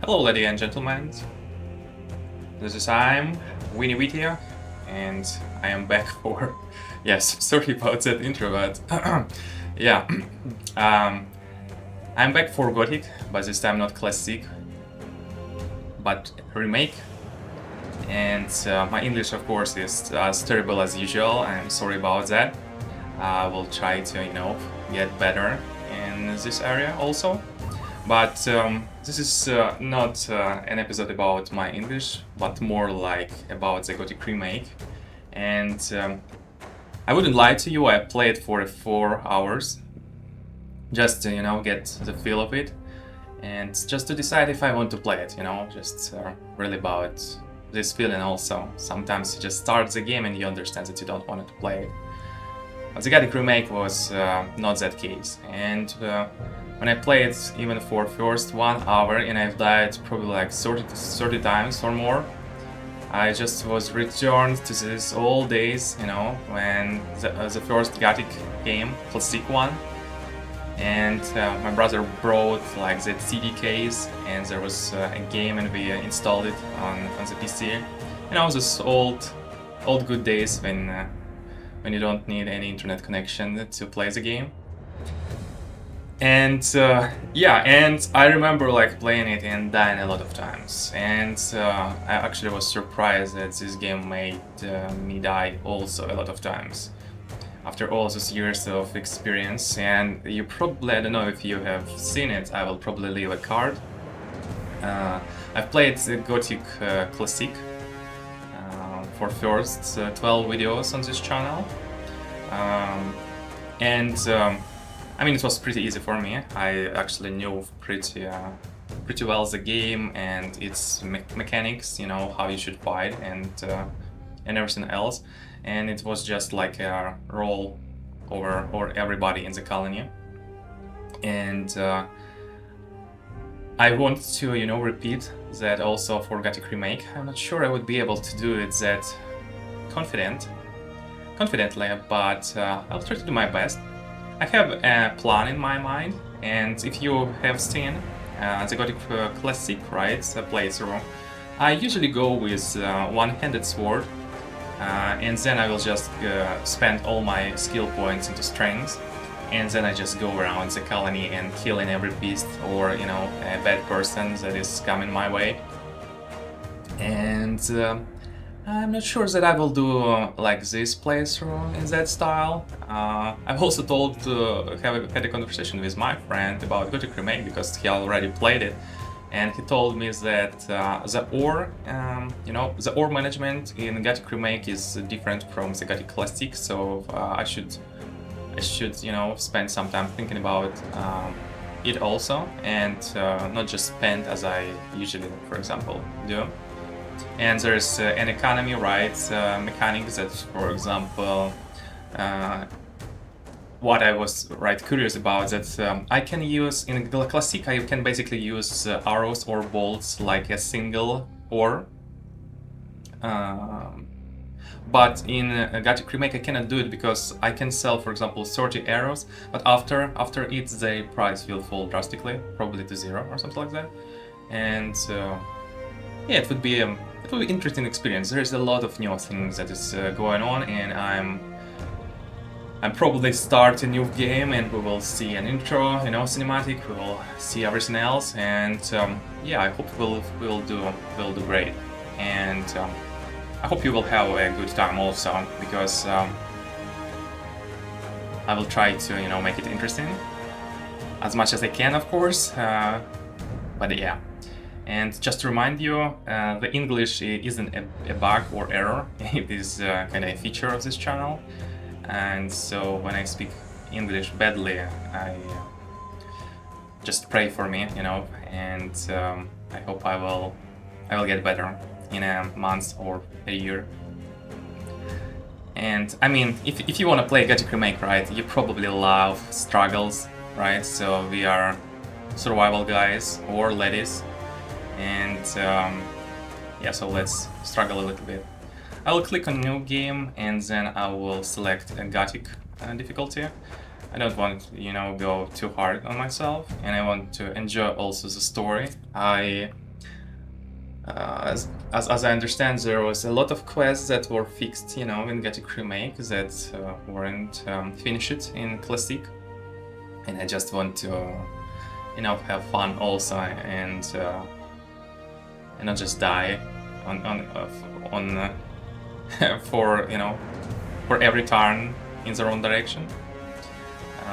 Hello, ladies and gentlemen. This is Winnie here, and I am back for. Yes, sorry about that intro, but yeah, I'm back for Gothic, but this time not classic, but remake. And my English, of course, is as terrible as usual. I'm sorry about that. I will try to, get better in this area also. But this is not an episode about my English, but more like about the Gothic remake. And I wouldn't lie to you, I played for 4 hours just to, get the feel of it. And just to decide if I want to play it, just really about this feeling also. Sometimes you just start the game and you understand that you don't want to play it. But the Gothic remake was not that case. And when I played even for first 1 hour and I've died probably like 30 times or more, I just was returned to these old days, when the first Gothic game, classic one, and my brother brought like the CD case and there was a game and we installed it on the PC. Those old good days when you don't need any internet connection to play the game. And and I remember like playing it and dying a lot of times. And I actually was surprised that this game made me die also a lot of times. After all those years of experience, and you probably, I don't know if you have seen it, I will probably leave a card. I've played the Gothic Classic for first 12 videos on this channel. I mean, it was pretty easy for me. I actually knew pretty well the game and its mechanics, how you should fight and everything else. And it was just like a roll over everybody in the colony. And I want to, repeat that also for Gothic remake. I'm not sure I would be able to do it that confidently, but I'll try to do my best. I have a plan in my mind, and if you have seen the Gothic Classic, right, the playthrough, I usually go with one-handed sword, and then I will just spend all my skill points into strength, and then I just go around the colony and killing every beast or, a bad person that is coming my way. And I'm not sure that I will do like this playthrough in that style. I've also had a conversation with my friend about Gothic remake because he already played it, and he told me that the ore management in Gothic remake is different from the Gothic classic. So I should spend some time thinking about it also, and not just spend as I usually, for example, do. And there's an economy, right, mechanics that, for example, what I was curious about, that I can use in Classic, I can basically use arrows or bolts like a single ore. But in Gothic remake I cannot do it because I can sell, for example, 30 arrows, but after it the price will fall drastically, probably to 0 or something like that. And yeah, it would be interesting experience. There's a lot of new things that is going on, and I'm probably start a new game, and we will see an intro, cinematic. We will see everything else, and yeah, I hope we'll do great, and I hope you will have a good time also, because I will try to make it interesting as much as I can, of course. But yeah. And just to remind you, the English isn't a bug or error, it is kind of a feature of this channel. And so when I speak English badly, I just pray for me, and I hope I will get better in a month or a year. And I mean, if you want to play Gothic remake, right, you probably love struggles, right? So we are survival guys or ladies. And yeah, so let's struggle a little bit. I will click on new game and then I will select a Gothic difficulty. I don't want to, go too hard on myself, and I want to enjoy also the story. I As I understand, there was a lot of quests that were fixed, in Gothic Remake that weren't finished in Classic, and I just want to, have fun also and not just die on for for every turn in the wrong direction.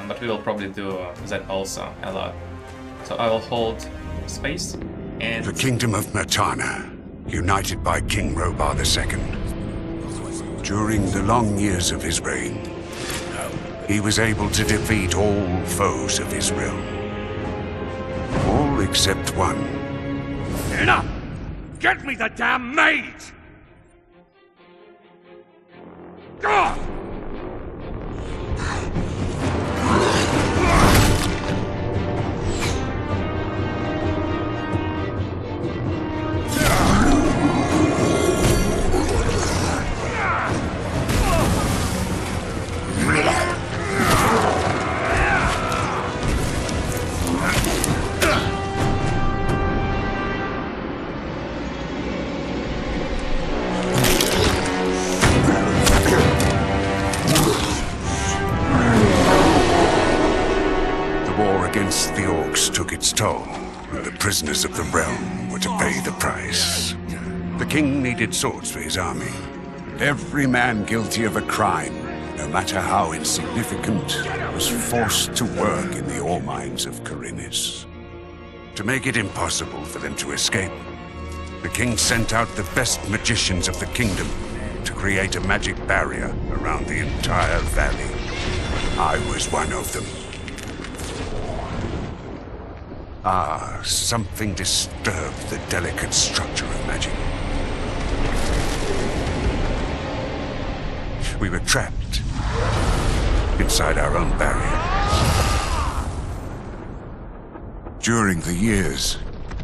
But we will probably do that also a lot. So I will hold space. And the kingdom of Mertana, united by King Robar II. During the long years of his reign, he was able to defeat all foes of his realm. All except one. Enough! Get me the damn maid! God! The orcs took its toll, and the prisoners of the realm were to pay the price. The king needed swords for his army, and every man guilty of a crime, no matter how insignificant, was forced to work in the ore mines of Khorinis. To make it impossible for them to escape, the king sent out the best magicians of the kingdom to create a magic barrier around the entire valley. I was one of them. Something disturbed the delicate structure of magic. We were trapped inside our own barrier. During the years,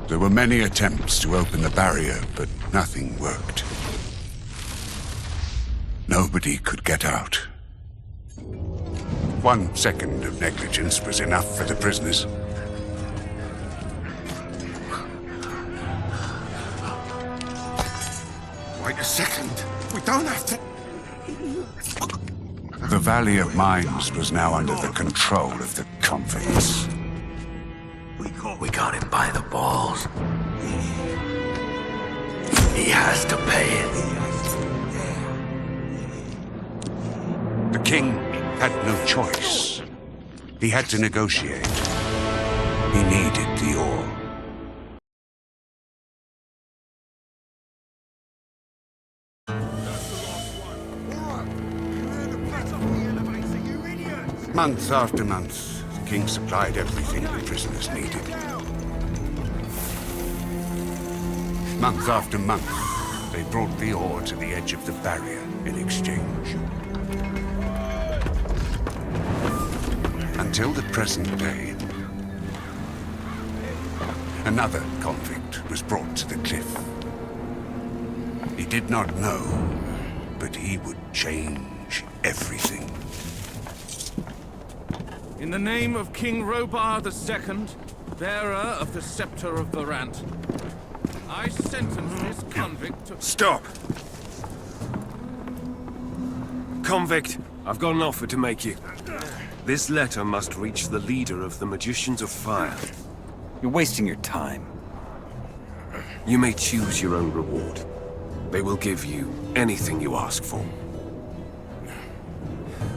there were many attempts to open the barrier, but nothing worked. Nobody could get out. 1 second of negligence was enough for the prisoners. Wait a second. We don't have to... The Valley of Mines was now under the control of the convicts. We got him by the balls. He has to pay it. The king had no choice. He had to negotiate. He needed the ore. Month after month, the king supplied everything the prisoners needed. Month after month, they brought the ore to the edge of the barrier in exchange. Until the present day, another convict was brought to the cliff. He did not know, but he would change everything. In the name of King Robar II, bearer of the Scepter of Varant, I sentence this convict to... Stop! Convict, I've got an offer to make you. This letter must reach the leader of the Magicians of Fire. You're wasting your time. You may choose your own reward. They will give you anything you ask for.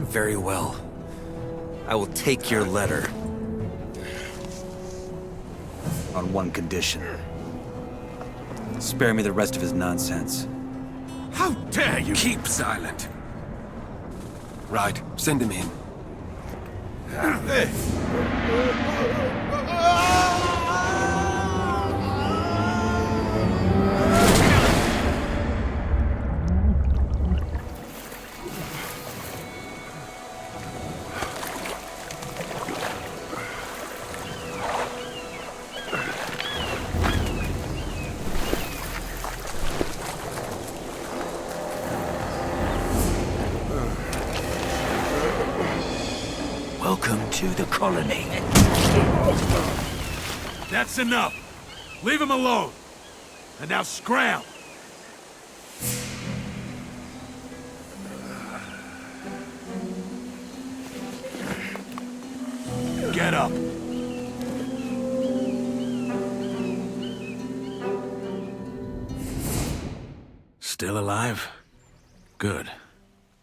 Very well. I will take your letter. On one condition. Spare me the rest of his nonsense. How dare you! Keep silent. Right, send him in. Welcome to the colony. That's enough. Leave him alone. And now scram! Get up! Still alive? Good.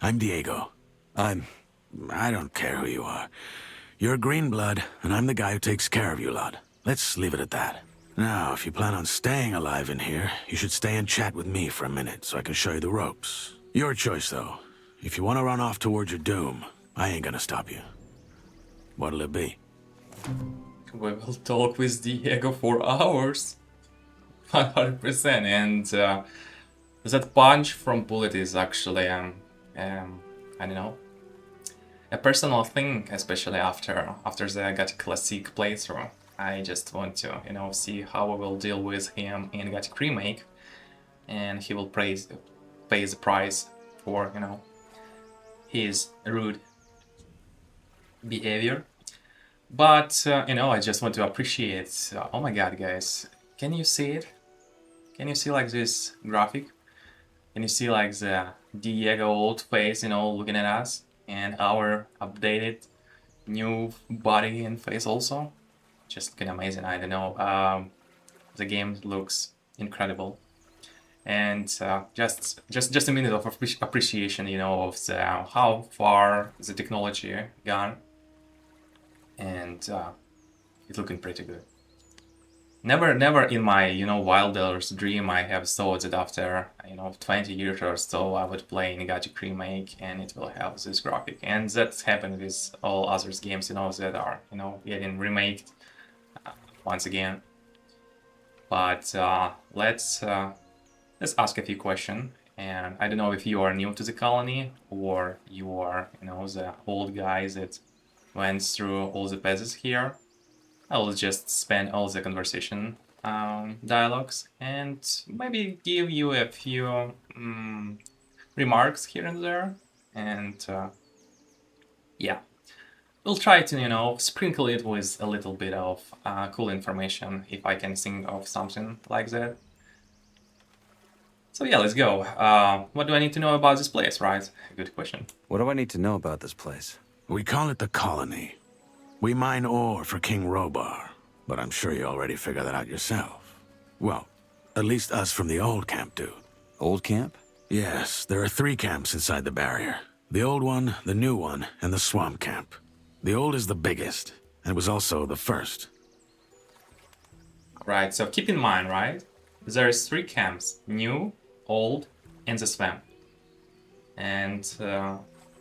I'm Diego. I don't care who you are. You're green blood, and I'm the guy who takes care of you lot. Let's leave it at that. Now, if you plan on staying alive in here, you should stay and chat with me for a minute so I can show you the ropes. Your choice, though. If you want to run off towards your doom, I ain't gonna stop you. What'll it be? We will talk with Diego for hours. 100%. And that punch from Bullet is actually, I don't know, a personal thing, especially after the Gothic Classic playthrough. I just want to, you know, see how we will deal with him in Gothic Remake, and he will pay the price for, you know, his rude behavior. But you know, I just want to appreciate. Oh my God, guys, can you see it? Can you see like this graphic? Can you see like the Diego old face, you know, looking at us, and our updated new body and face also? Just looking amazing. I don't know. The game looks incredible, and just a minute of appreciation, you know, of how far the technology gone, and it's looking pretty good. Never in my, you know, wildest dream I have thought that after, you know, 20 years or so I would play in Gothic Remake and it will have this graphic. And that's happened with all other games, you know, that are, you know, getting remaked once again. But let's ask a few questions. And I don't know if you are new to the colony or you are, you know, the old guys that went through all the phases here. I will just spend all the conversation dialogues and maybe give you a few remarks here and there. And yeah, we'll try to, you know, sprinkle it with a little bit of cool information if I can think of something like that. So yeah, let's go. What do I need to know about this place, right? Good question. What do I need to know about this place? We call it the Colony. We mine ore for King Robar, but I'm sure you already figured that out yourself. Well, at least us from the old camp do. Old camp? Yes, there are 3 camps inside the barrier. The old one, the new one, and the swamp camp. The old is the biggest, and was also the first. Right, so keep in mind, right? There's 3 camps, new, old, and the swamp. And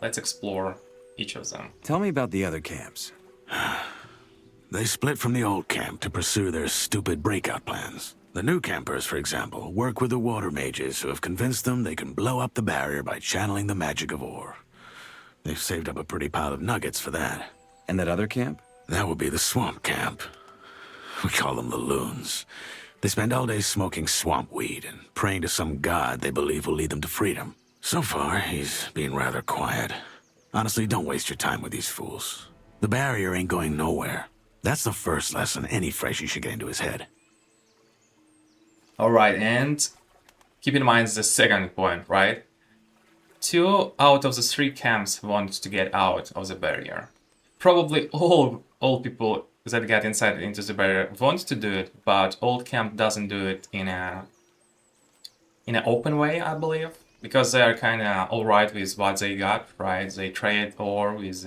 let's explore each of them. Tell me about the other camps. They split from the old camp to pursue their stupid breakout plans. The new campers, for example, work with the water mages who have convinced them they can blow up the barrier by channeling the magic of ore. They've saved up a pretty pile of nuggets for that. And that other camp? That would be the swamp camp. We call them the loons. They spend all day smoking swamp weed and praying to some god they believe will lead them to freedom. So far, he's been rather quiet. Honestly, don't waste your time with these fools. The barrier ain't going nowhere. That's the first lesson any freshie should get into his head. Alright, and keep in mind the second point, right? 2 out of the 3 camps want to get out of the barrier. Probably all people that get inside into the barrier want to do it, but old camp doesn't do it in an open way, I believe, because they are kind of alright with what they got, right? They trade ore with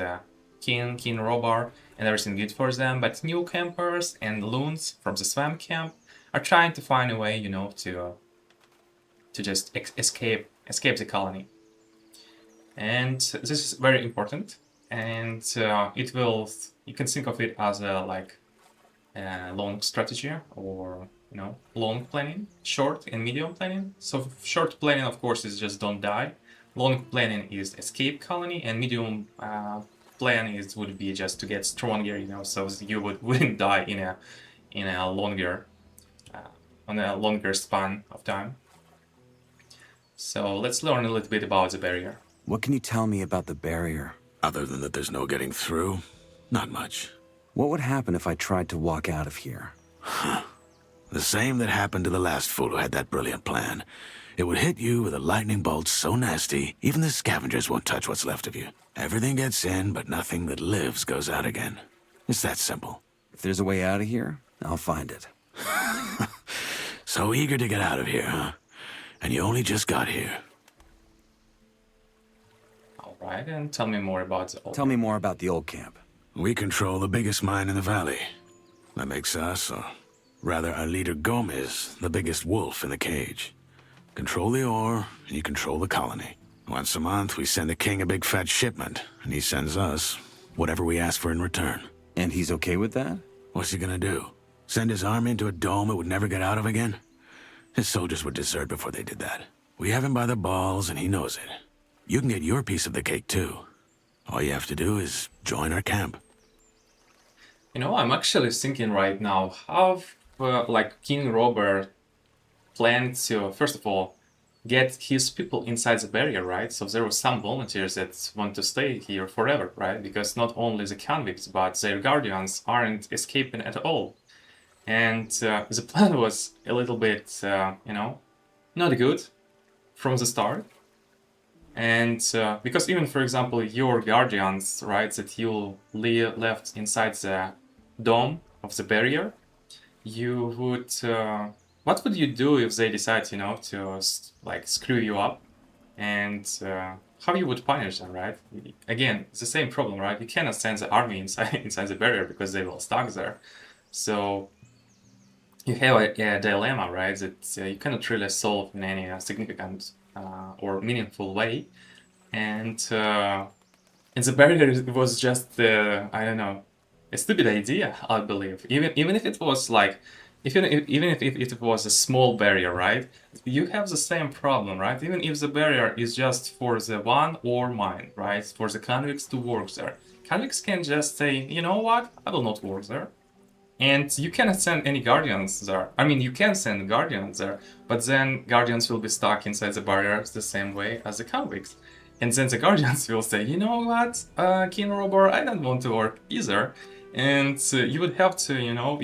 King Robar, and everything good for them. But new campers and loons from the swamp camp are trying to find a way, you know, to just escape the colony. And this is very important. And it will, you can think of it as a long strategy, or, you know, long planning, short and medium planning. So short planning, of course, is just don't die. Long planning is escape colony, and medium plan would be just to get stronger, you know, so you wouldn't die in a longer on a longer span of time. So let's learn a little bit about the barrier. What can you tell me about the barrier? Other than that there's no getting through, not much. What would happen if I tried to walk out of here? The same that happened to the last fool who had that brilliant plan. It would hit you with a lightning bolt so nasty, even the scavengers won't touch what's left of you. Everything gets in, but nothing that lives goes out again. It's that simple. If there's a way out of here, I'll find it. So eager to get out of here, huh? And you only just got here. Alright, and tell me more about the old... Tell me more about the old camp. We control the biggest mine in the valley. That makes us, or rather our leader Gomez, the biggest wolf in the cage. Control the ore, and you control the colony. Once a month, we send the king a big fat shipment, and he sends us whatever we ask for in return. And he's okay with that? What's he gonna do? Send his army into a dome it would never get out of again? His soldiers would desert before they did that. We have him by the balls, and he knows it. You can get your piece of the cake, too. All you have to do is join our camp. You know, I'm actually thinking right now, how, like, King Robert planned to, first of all, get his people inside the barrier, right? So there were some volunteers that want to stay here forever, right? Because not only the convicts, but their guardians aren't escaping at all. And the plan was a little bit, you know, not good from the start. And because even, for example, your guardians, right, that you left inside the dome of the barrier, you would... what would you do if they decide, you know, to like screw you up? And how you would punish them, right? Again, it's the same problem, right? You cannot send the army inside the barrier because they will stuck there. So you have a dilemma, right? That you cannot really solve in any significant or meaningful way. And the barrier was just, I don't know, a stupid idea, I believe. Even if it was like, even if it was a small barrier, right? You have the same problem, right? Even if the barrier is just for the one ore mine, right? For the convicts to work there. Convicts can just say, you know what? I will not work there. And you cannot send any guardians there. I mean, you can send guardians there, but then guardians will be stuck inside the barriers the same way as the convicts. And then the guardians will say, you know what, King Robert, I don't want to work either. And you would have to, you know,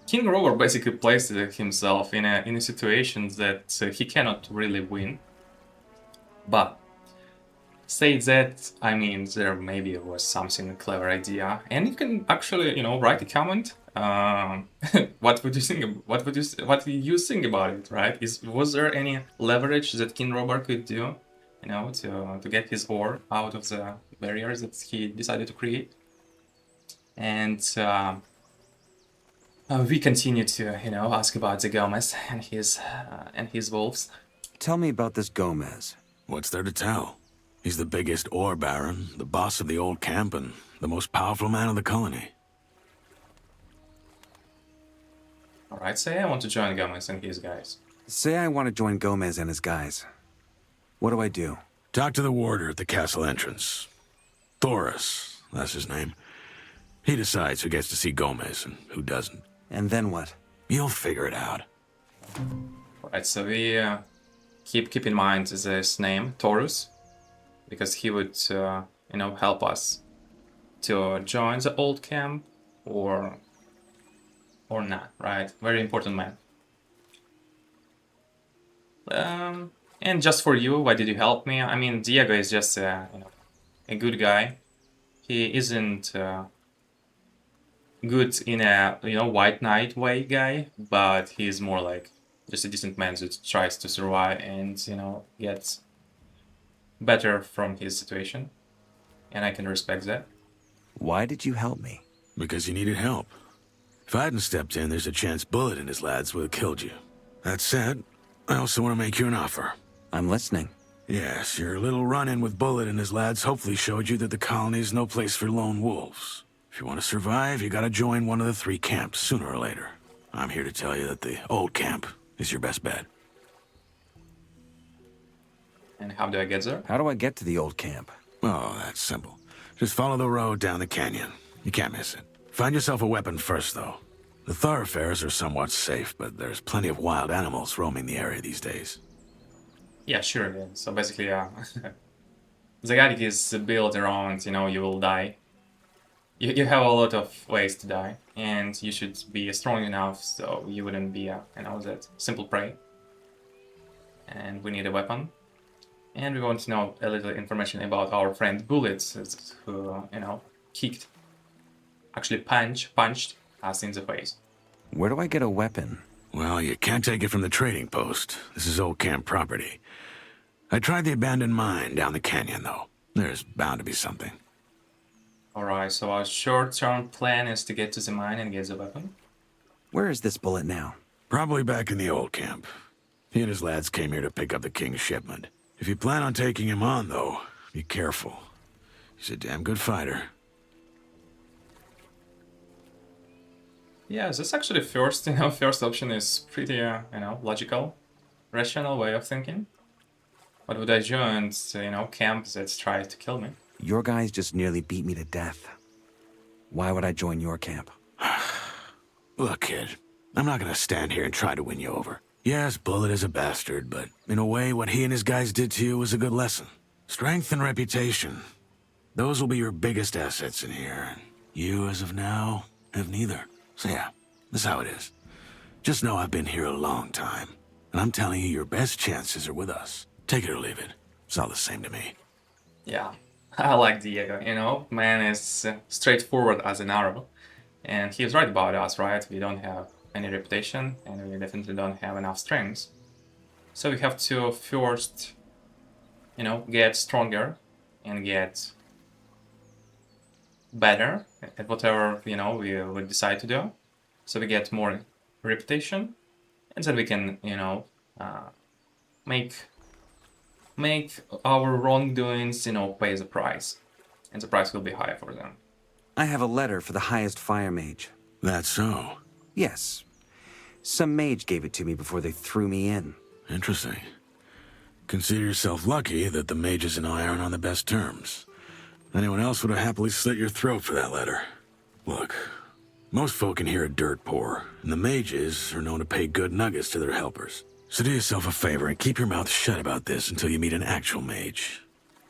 King Robert basically placed himself in a situation that he cannot really win. But say that, I mean, there maybe was something clever idea, and you can actually, you know, write a comment. What would you think? What do you think about it? Right? Was there any leverage that King Robert could do, you know, to get his ore out of the barriers that he decided to create? And we continue to, you know, ask about the Gomez and his wolves. Tell me about this Gomez. What's there to tell? He's the biggest ore baron, the boss of the old camp, and the most powerful man of the colony. Alright, say I want to join Gomez and his guys. Say I want to join Gomez and his guys. What do I do? Talk to the warder at the castle entrance. Thoris, that's his name. He decides who gets to see Gomez and who doesn't. And then what? You'll figure it out. Alright, so we keep in mind this name, Taurus, because he would, you know, help us to join the old camp or not, right? Very important man. And just for you, why did you help me? I mean, Diego is just, you know, a good guy. He isn't good in a, you know, white knight way guy, but he's more like just a decent man that tries to survive and, you know, gets better from his situation. And I can respect that. Why did you help me? Because you needed help. If I hadn't stepped in, there's a chance Bullet and his lads would have killed you. That said, I also want to make you an offer. I'm listening. Yes, your little run-in with Bullet and his lads hopefully showed you that the colony is no place for lone wolves. If you want to survive, you gotta join one of the 3 camps sooner or later. I'm here to tell you that the old camp is your best bet. And how do I get there? How do I get to the old camp? Oh, that's simple. Just follow the road down the canyon. You can't miss it. Find yourself a weapon first, though. The thoroughfares are somewhat safe, but there's plenty of wild animals roaming the area these days. Yeah, sure. Yeah. So basically, the Gothic is built around, you know, you will die. You have a lot of ways to die, and you should be strong enough so you wouldn't be that simple prey. And we need a weapon. And we want to know a little information about our friend Bullets, who, kicked, actually punched us in the face. Where do I get a weapon? Well, you can't take it from the trading post. This is old camp property. I tried the abandoned mine down the canyon, though. There's bound to be something. Alright, so our short-term plan is to get to the mine and get the weapon. Where is this bullet now? Probably back in the old camp. He and his lads came here to pick up the king's shipment. If you plan on taking him on, though, be careful. He's a damn good fighter. Yeah, this actually first option is pretty, logical, rational way of thinking. What would I join, camp that's trying to kill me? Your guys just nearly beat me to death. Why would I join your camp? Look, kid, I'm not gonna stand here and try to win you over. Yes, Bullet is a bastard, but in a way, what he and his guys did to you was a good lesson. Strength and reputation. Those will be your biggest assets in here, and you, as of now, have neither. So yeah, that's how it is. Just know I've been here a long time, and I'm telling you, your best chances are with us. Take it or leave it. It's all the same to me. Yeah, I like Diego, man is straightforward as an arrow. And he's right about us, right? We don't have any reputation, and we definitely don't have enough strength. So we have to first, get stronger and get better at whatever, we would decide to do. So we get more reputation, and then we can, make our wrongdoings, pay the price. And the price will be high for them. I have a letter for the highest fire mage. That's so. Yes. Some mage gave it to me before they threw me in. Interesting. Consider yourself lucky that the mages and I aren't on the best terms. Anyone else would have happily slit your throat for that letter. Look, most folk in here are dirt poor, and the mages are known to pay good nuggets to their helpers. So do yourself a favor and keep your mouth shut about this until you meet an actual mage.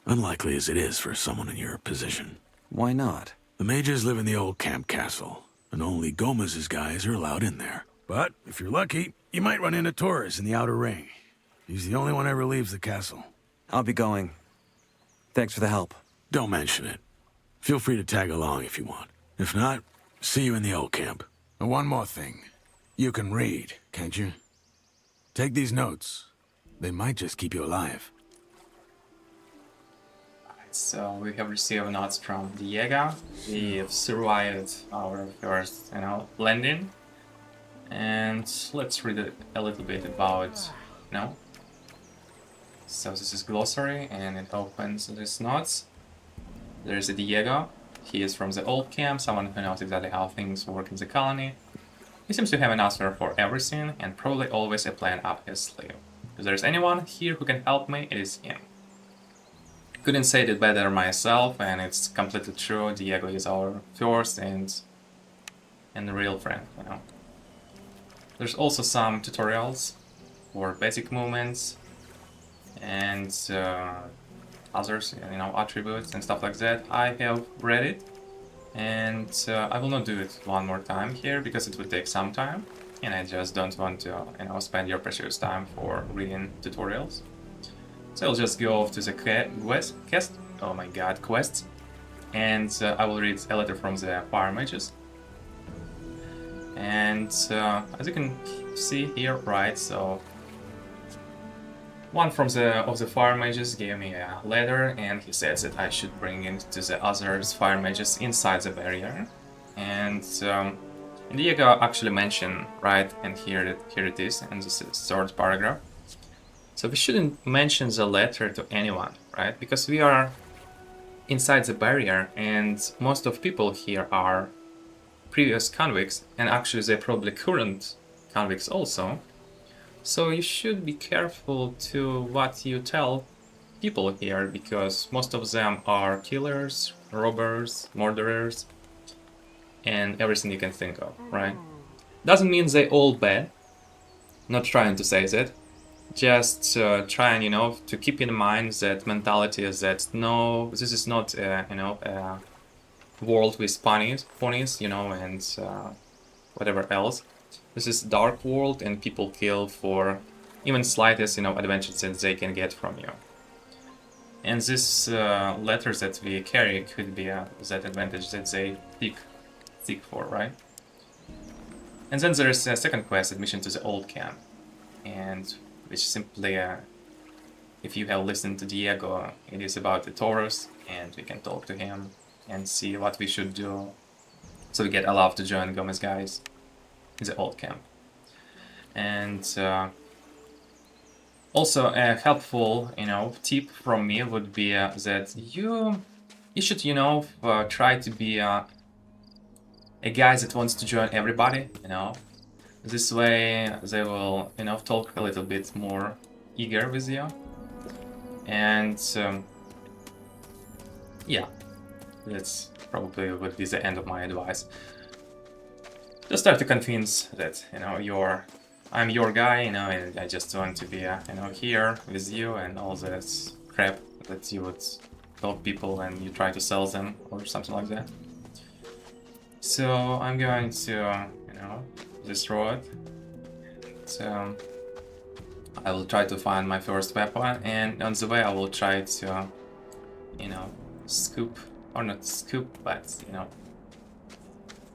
Unlikely as it is for someone in your position. Why not? The mages live in the old camp castle, and only Gomez's guys are allowed in there. But if you're lucky, you might run into Torres in the outer ring. He's the only one ever leaves the castle. I'll be going. Thanks for the help. Don't mention it. Feel free to tag along if you want. If not, see you in the old camp. And one more thing. You can read, can't you? Take these notes. They might just keep you alive. So we have received notes from Diego. We've survived our first, landing. And let's read a little bit about, So this is glossary, and it opens these notes. There's a Diego. He is from the old camp, someone who knows exactly how things work in the colony. He seems to have an answer for everything, and probably always a plan up his sleeve. If there's anyone here who can help me, it is him. Couldn't say it better myself, and it's completely true. Diego is our first and real friend, There's also some tutorials for basic movements and others, attributes and stuff like that. I have read it, and I will not do it one more time here because it would take some time, and I just don't want to, spend your precious time for reading tutorials. So I'll just go off to the quest, and I will read a letter from the fire mages. And as you can see here, right, so one from of the fire mages gave me a letter, and he says that I should bring it to the other fire mages inside the barrier. And Diego actually mentioned, right, and here it is, and this is the third paragraph. So we shouldn't mention the letter to anyone, right, because we are inside the barrier, and most of people here are previous convicts, and actually they're probably current convicts also. So you should be careful to what you tell people here, because most of them are killers, robbers, murderers, and everything you can think of, right? Doesn't mean they all bad. Not trying to say that. Just trying, to keep in mind that mentality is that no, this is not, world with ponies, you know, and whatever else. This is dark world, and people kill for even slightest, you know, advantage that they can get from you. And this letters that we carry could be that advantage that they seek for, right? And then there is a second quest, admission to the old camp, and which simply, if you have listened to Diego, it is about the Taurus, and we can talk to him and see what we should do, so we get allowed to join Gomez guys in the old camp. And also a helpful, you know, tip from me would be that you should, you know, try to be a guy that wants to join everybody, you know. This way they will, you know, talk a little bit more eager with you. And yeah, that's probably would be the end of my advice. Just start to convince that, you know, I'm your guy, you know, and I just want to be, you know, here with you, and all that crap that you would tell people when you try to sell them or something like that. So I'm going to, you know, destroy it. So I will try to find my first weapon, and on the way I will try to, you know, scoop, or not scoop, but, you know,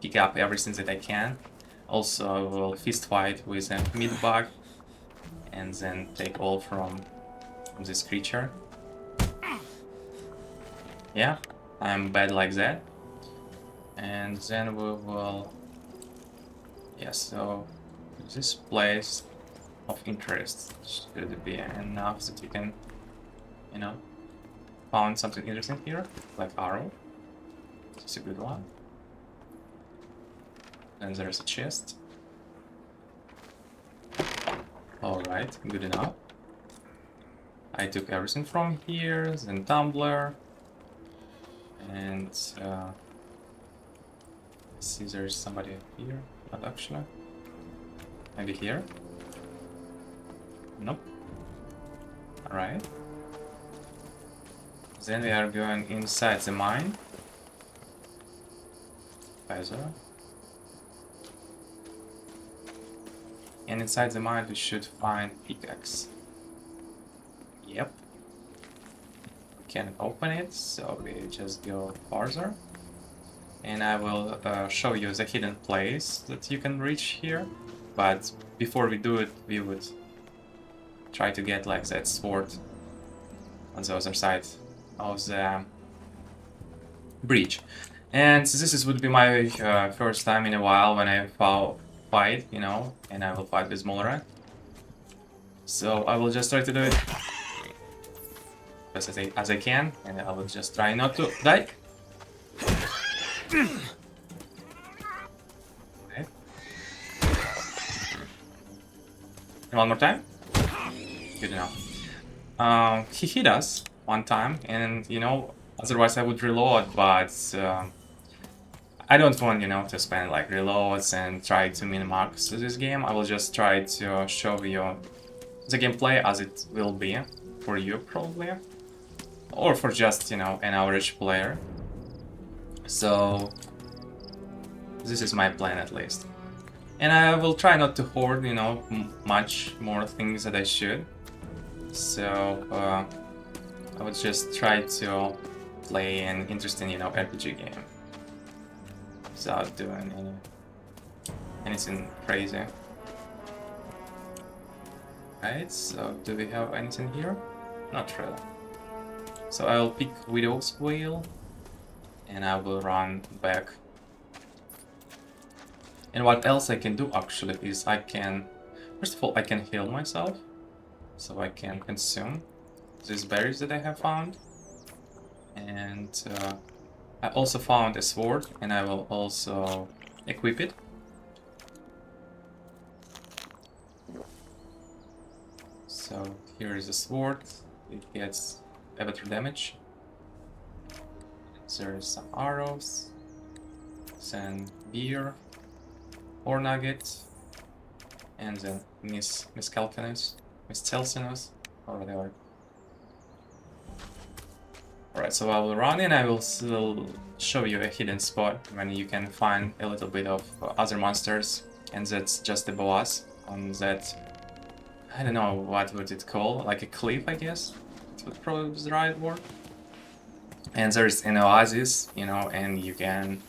pick up everything that I can. Also, I will fist fight with a meat bug, and then take all from this creature. Yeah, I'm bad like that. And then we will... Yeah, so this place of interest should be enough that you can, you know, found something interesting here, like arrow. It's a good one. Then there's a chest. Alright, good enough. I took everything from here, then tumbler. And let's see, there's somebody here. Not actually. Maybe here? Nope. Alright. Then we are going inside the mine. Feather. And inside the mine we should find pickaxe. Yep. We can open it, so we just go farther. And I will show you the hidden place that you can reach here. But before we do it, we would try to get like that sword on the other side of the breach. And this would be my first time in a while when I fight, you know, and I will fight with Molrat. So I will just try to do it as I can, and I will just try not to die. Okay. And one more time. Good enough. He hit us one time, and you know, otherwise I would reload, but I don't want, you know, to spend like reloads and try to min-max this game. I will just try to show you the gameplay as it will be for you probably, or for just, you know, an average player. So this is my plan at least. And I will try not to hoard, you know, much more things that I should. So I would just try to play an interesting, you know, RPG game without doing anything crazy. Right, so do we have anything here? Not really. So I'll pick Widow's Wheel and I will run back. And what else I can do actually is I can, first of all, I can heal myself. So I can consume these berries that I have found. And I also found a sword, and I will also equip it. So here is a sword. It gets better damage. There's some arrows, then beer, ore nugget, and then Miss Calcinus, or whatever. Alright, so I will run in. I will still show you a hidden spot when you can find a little bit of other monsters, and that's just above us on that, I don't know what would it call, like a cliff, I guess. That would probably be the right word. And there's an oasis, you know, and you can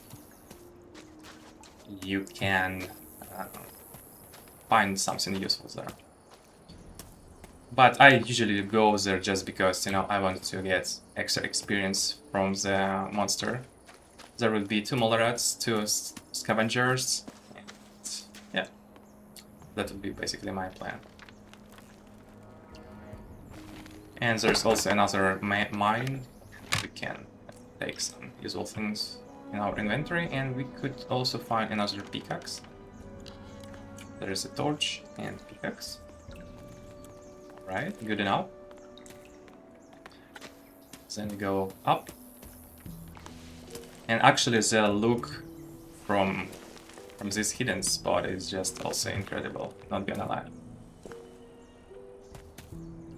find something useful there. But I usually go there just because, you know, I want to get extra experience from the monster. There will be 2 Molorats, 2 Scavengers, and yeah, that would be basically my plan. And there's also another mine. We can take some useful things in our inventory, and we could also find another pickaxe. There is a torch and pickaxe. Right, good enough. Then we go up. And actually the look from this hidden spot is just also incredible, not gonna lie.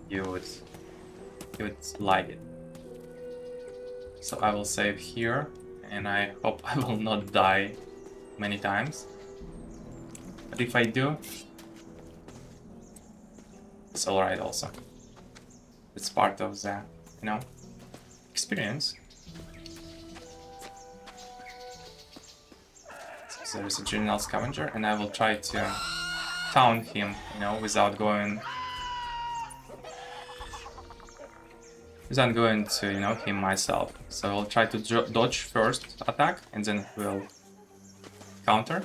You would like it. So I will save here, and I hope I will not die many times. But if I do, it's alright also. It's part of the, you know, experience. So there is a general scavenger, and I will try to taunt him, you know, without going to, you know, him myself. So I'll try to dodge first attack, and then we'll counter.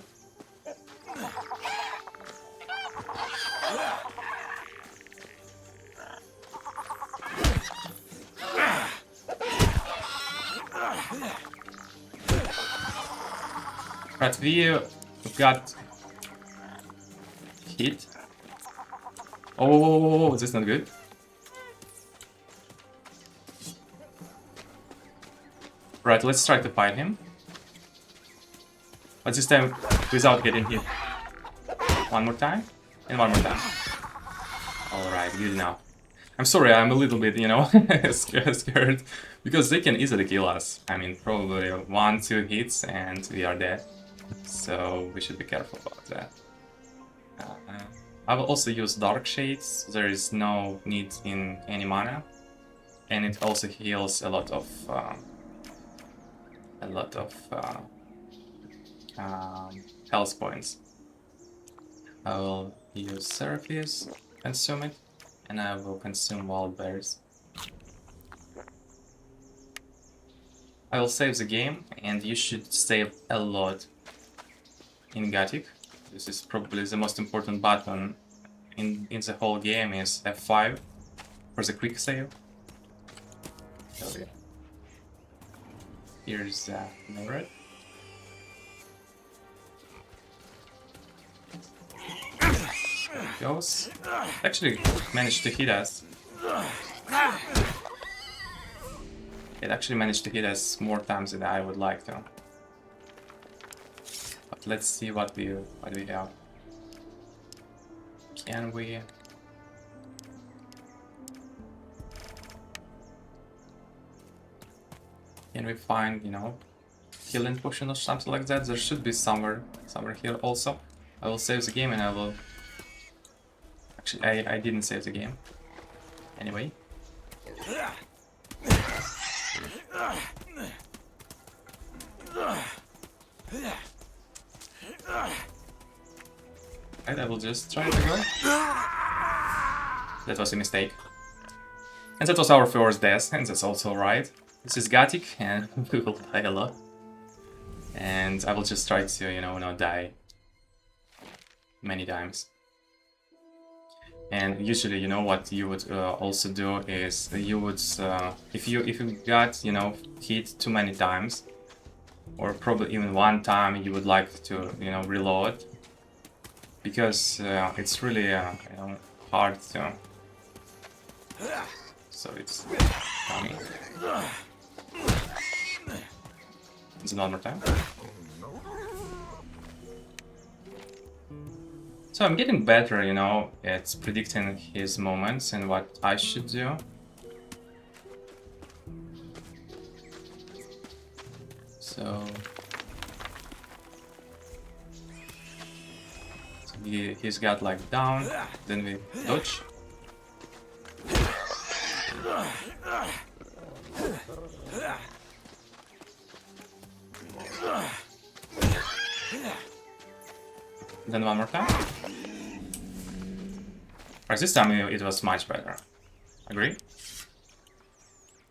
Right, we got hit. Oh, this is not good. Right, let's try to fight him. But this time without getting hit. One more time, and one more time. Alright, good enough. I'm sorry, I'm a little bit, you know, scared. Because they can easily kill us. I mean, probably 1-2 hits and we are dead. So we should be careful about that. I will also use Dark Shades. There is no need in any mana, and it also heals a lot of health points. I will use Seraphis, consume it, and I will consume Wild Berries. I will save the game, and you should save a lot in Gothic. This is probably the most important button in the whole game, is F5 for the quick save. So yeah. Here's the Morat. There it goes. Actually managed to hit us. It actually managed to hit us more times than I would like to. But let's see what we have. Can we? Can we find, you know, healing potion or something like that? There should be somewhere here also. I will save the game, and I will. Actually, I didn't save the game. Anyway. Right, I will just try to go. That was a mistake. And that was our first death, and that's also right. This is Gothic, and we will die a lot. And I will just try to, you know, not die many times. And usually, you know, what you would also do is you would, if you got, you know, hit too many times, or probably even one time, you would like to, you know, reload, because it's really, you know, hard to. So it's funny. It's another time. So I'm getting better, you know, at predicting his moments and what I should do. So he's got like down, then we dodge. Then one more time. Right, this time it was much better. Agree? I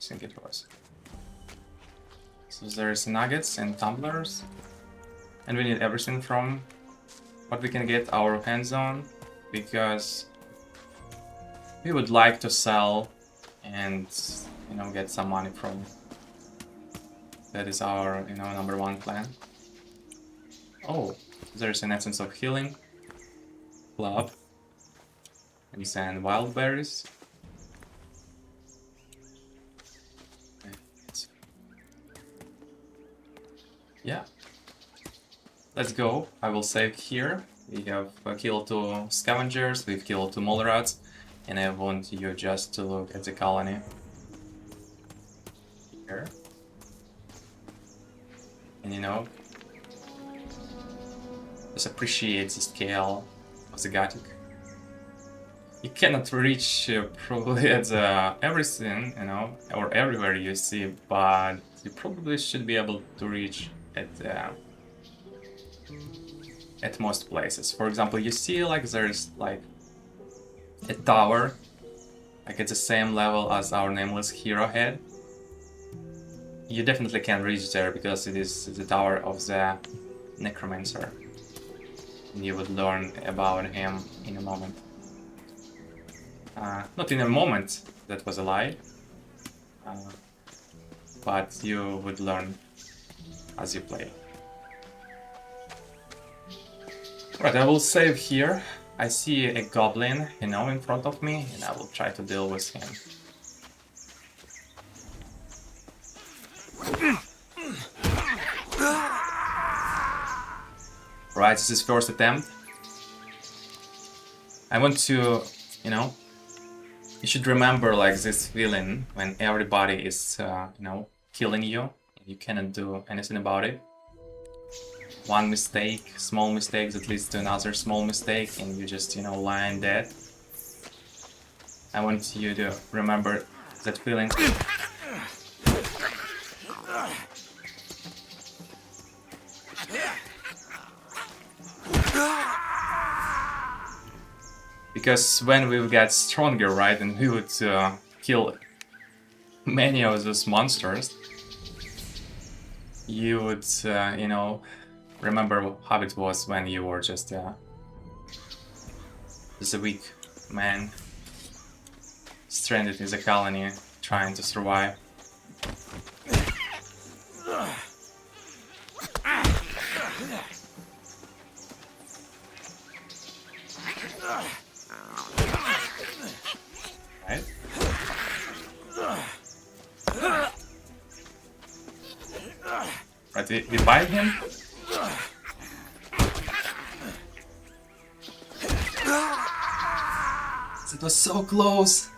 think it was. So there's nuggets and tumblers. And we need everything from what we can get our hands on, because we would like to sell and, you know, get some money from. That is our, you know, #1 plan. Oh, there's an essence of healing, club, and then wild berries. Yeah. Let's go. I will save here. We have killed 2 scavengers, we've killed 2 mole rats, and I want you just to look at the colony. Here. And you know, just appreciate the scale of the Gothic. You cannot reach probably at everything, you know, or everywhere you see, but you probably should be able to reach at most places. For example, you see like there's like a tower, like at the same level as our nameless hero head. You definitely can reach there because it is the tower of the necromancer. And you would learn about him in a moment. Not in a moment, that was a lie. But you would learn as you play. Right, I will save here. I see a goblin, you know, in front of me, and I will try to deal with him. Right, this is first attempt. I want to, you know, you should remember like this feeling when everybody is, you know, killing you, and you cannot do anything about it. One mistake, small mistake that leads to another small mistake, and you just, you know, lying dead. I want you to remember that feeling. Because when we would get stronger, right, and we would kill many of those monsters, you would, you know, remember how it was when you were just a weak man stranded in the colony trying to survive. Right? Right, we bite him. That was so close.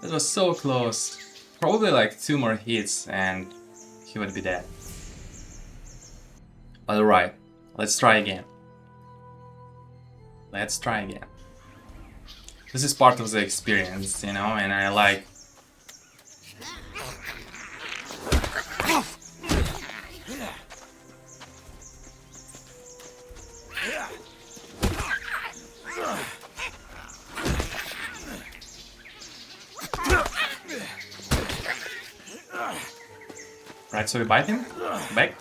That was so close. Probably like 2 more hits and he would be dead. But alright, let's try again. Let's try again. This is part of the experience, you know, and I like... Right, so we bite him. Back.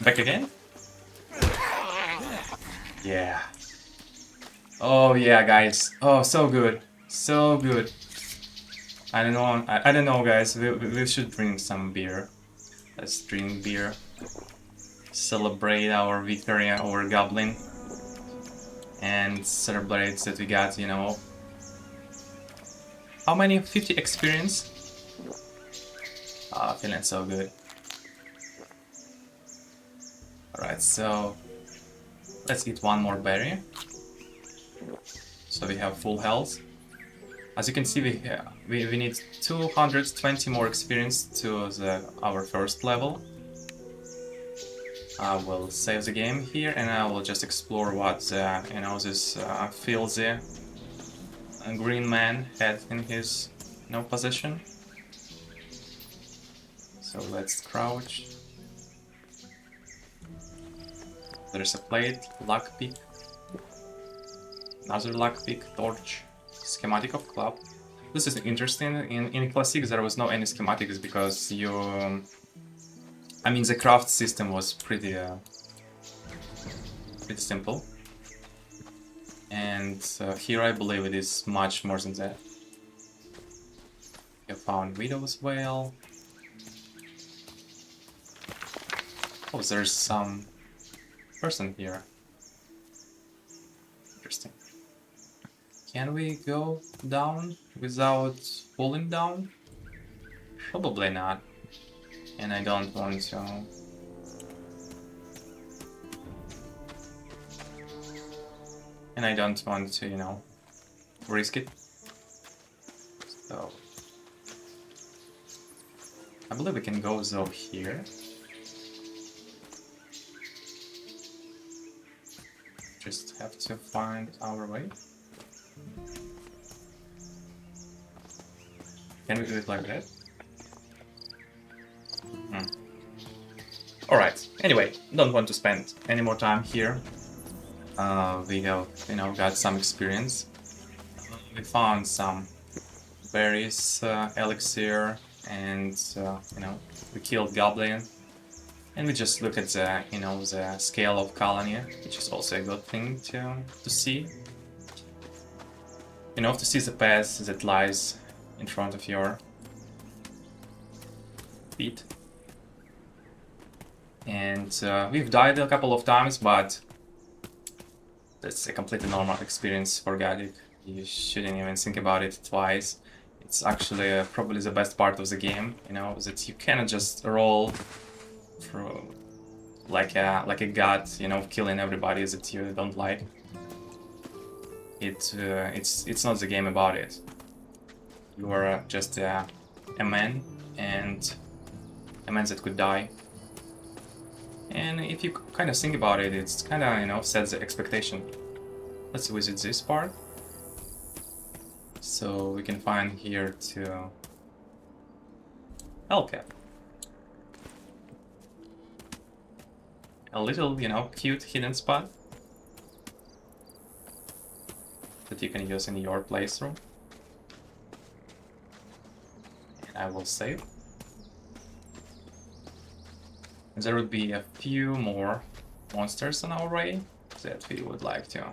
Back again. Yeah. Oh yeah, guys. Oh, so good. So good. I don't know. I don't know, guys. We should drink some beer. Let's drink beer. Celebrate our victory over Goblin. And celebrate that we got, you know... How many? 50 experience? Ah, feeling so good. Alright, so... Let's eat one more berry. So we have full health. As you can see, we need 220 more experience to our first level. I will save the game here, and I will just explore what you know, this filthy green man had in his possession. So let's crouch. There's a plate, lockpick, another lockpick, torch, schematic of club. This is interesting. In Classic there was no any schematics because you, I mean, the craft system was pretty simple. And here I believe it is much more than that. You found Widow's Wail. Oh, there's some person here. Interesting. Can we go down without falling down? Probably not. And I don't want to. And I don't want to, you know, risk it. So I believe we can go though here. Just have to find our way. Can we do it like that? Alright, anyway, don't want to spend any more time here. We have, you know, got some experience. We found some berries, elixir, and you know, we killed goblin. And we just look at the, you know, the scale of colony, which is also a good thing to see. You know, to see the path that lies in front of your feet. And we've died a couple of times, but that's a completely normal experience for Gothic. You shouldn't even think about it twice. It's actually probably the best part of the game, you know, that you cannot just roll through like a god, you know, killing everybody that you don't like. It's not the game about it. You are just a man, and a man that could die. And if you kind of think about it, it's kind of, you know, sets the expectation. Let's visit this part. So we can find here to Hellcap. A little, you know, cute hidden spot that you can use in your playthrough. And I will save. There would be a few more monsters on our way that we would like to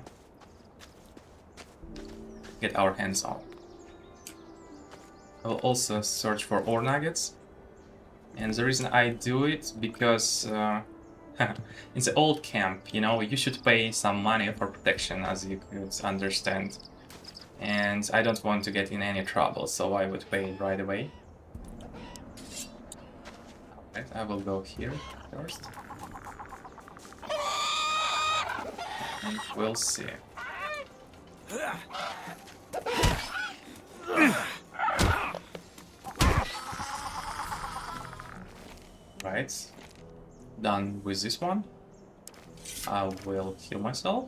get our hands on. I will also search for ore nuggets, and the reason I do it because in the old camp, you know, you should pay some money for protection, as you could understand, and I don't want to get in any trouble, so I would pay it right away. Alright, I will go here first, and we'll see. Right, done with this one. I will heal myself.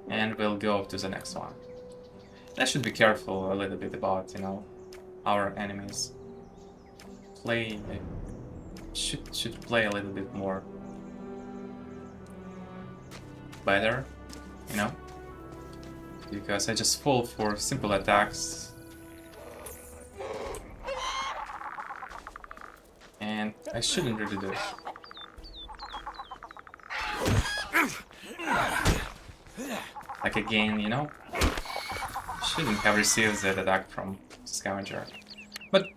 And we'll go to the next one. I should be careful a little bit about, you know, our enemies. Should play a little bit more better, you know, because I just fall for simple attacks. And I shouldn't really do it. Like again, you know, shouldn't have received that attack from Scavenger. But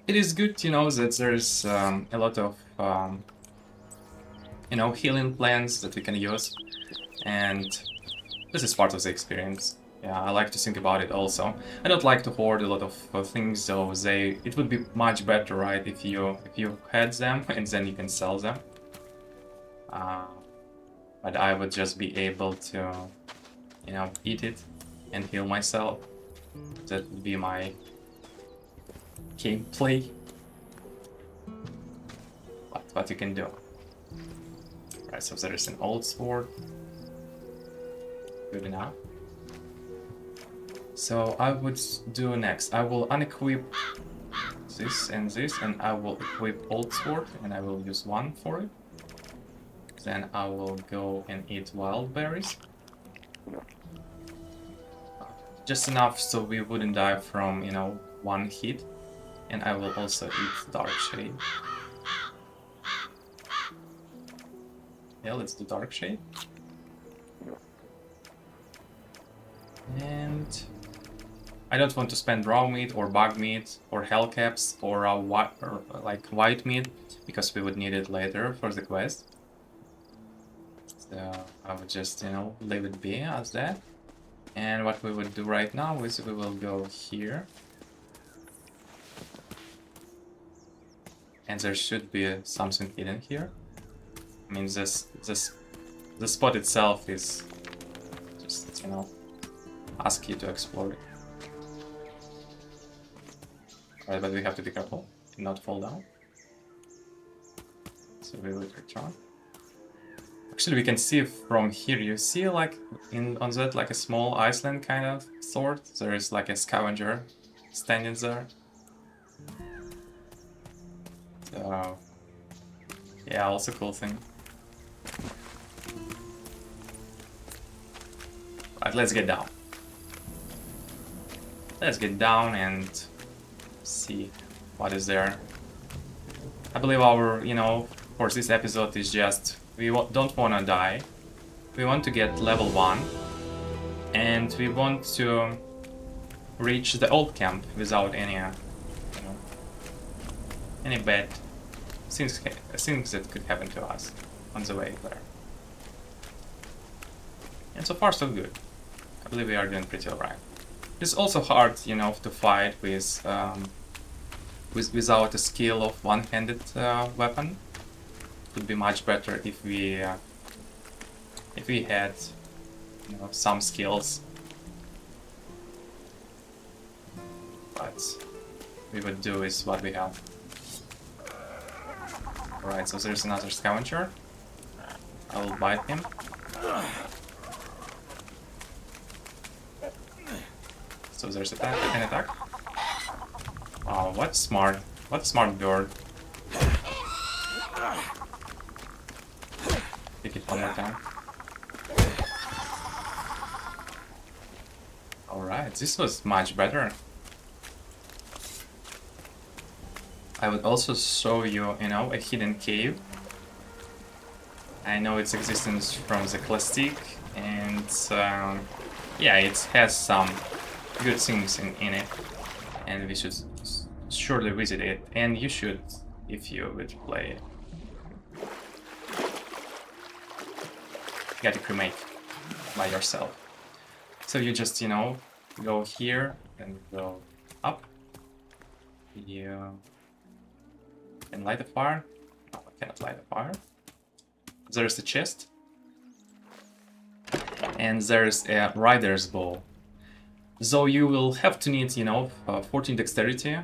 it is good, you know, that there's a lot of, you know, healing plans that we can use. And this is part of the experience. Yeah, I like to think about it also. I don't like to hoard a lot of things, so it would be much better, right, if you had them and then you can sell them. But I would just be able to, you know, eat it and heal myself. That would be my gameplay. what you can do. Right, so there is an old sword. Good enough. So I would do next. I will unequip this, and I will equip old sword, and I will use one for it. Then I will go and eat wild berries. Just enough so we wouldn't die from, you know, one hit. And I will also eat dark shade. Yeah, let's do dark shade. And I don't want to spend raw meat or bug meat or hellcaps or white meat because we would need it later for the quest. So I would just, you know, leave it be as that. And what we would do right now is we will go here. And there should be something hidden here. I mean, the spot itself is just, you know, ask you to explore it. Right, but we have to be careful to not fall down. So we will return. Actually, we can see from here. You see, like on that, like a small island kind of sort. There is like a scavenger standing there. So yeah, also cool thing. Right, let's get down. Let's get down and see what is there. I believe our, you know, for this episode is just we don't want to die. We want to get level 1 and we want to reach the old camp without any, you know, any bad things that could happen to us on the way there. And so far so good. I believe we are doing pretty alright. It's also hard, you know, to fight with without a skill of one-handed weapon. It would be much better if we had, you know, some skills. But we would do is what we have. Alright, so there's another scavenger. I will bite him. So there's an attack. Oh, what smart bird. Pick it one more time. Alright, this was much better. I would also show you, you know, a hidden cave. I know its existence from the classic, and yeah, it has some good things in it, and we should surely visit it, and you should if you would play it. Gothic Remake by yourself. So you just, you know, go here and go up. You can light a fire. No, I cannot light a fire. There's a chest. And there's a rider's bow. So you will have to need, you know, 14 dexterity.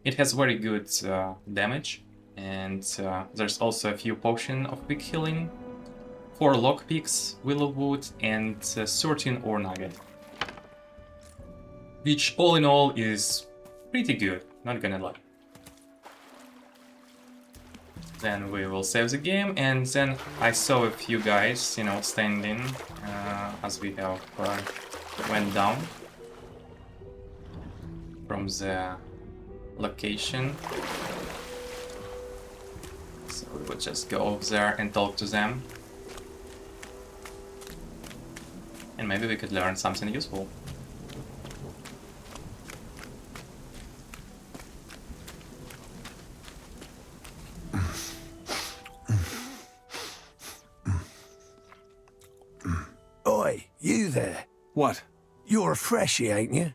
It has very good damage. And there's also a few potions of quick healing. 4 lockpicks, willow wood, and 13 ore nugget. Which all in all is pretty good, not gonna lie. Then we will save the game, and then I saw a few guys, you know, standing as we have went down from the location. So we would just go over there and talk to them. And maybe we could learn something useful. Oi, you there. What? You're a freshie, ain't you?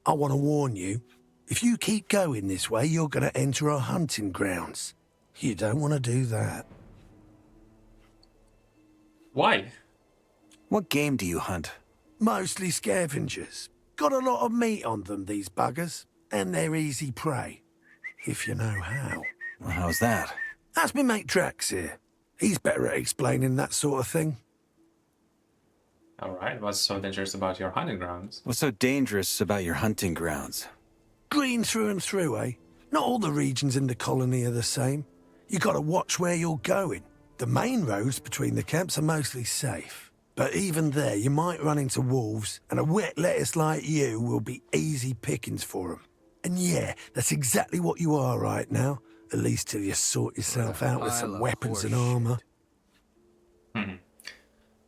I want to warn you. If you keep going this way, you're going to enter our hunting grounds. You don't want to do that. Why? What game do you hunt? Mostly scavengers. Got a lot of meat on them, these buggers. And they're easy prey. If you know how. Well, how's that? That's me mate Drax here. He's better at explaining that sort of thing. Alright, what's so dangerous about your hunting grounds? What's so dangerous about your hunting grounds? Green through and through, eh? Not all the regions in the colony are the same. You gotta watch where you're going. The main roads between the camps are mostly safe. But even there, you might run into wolves, and a wet lettuce like you will be easy pickings for them. And yeah, that's exactly what you are right now. At least till you sort yourself out with some weapons and armor.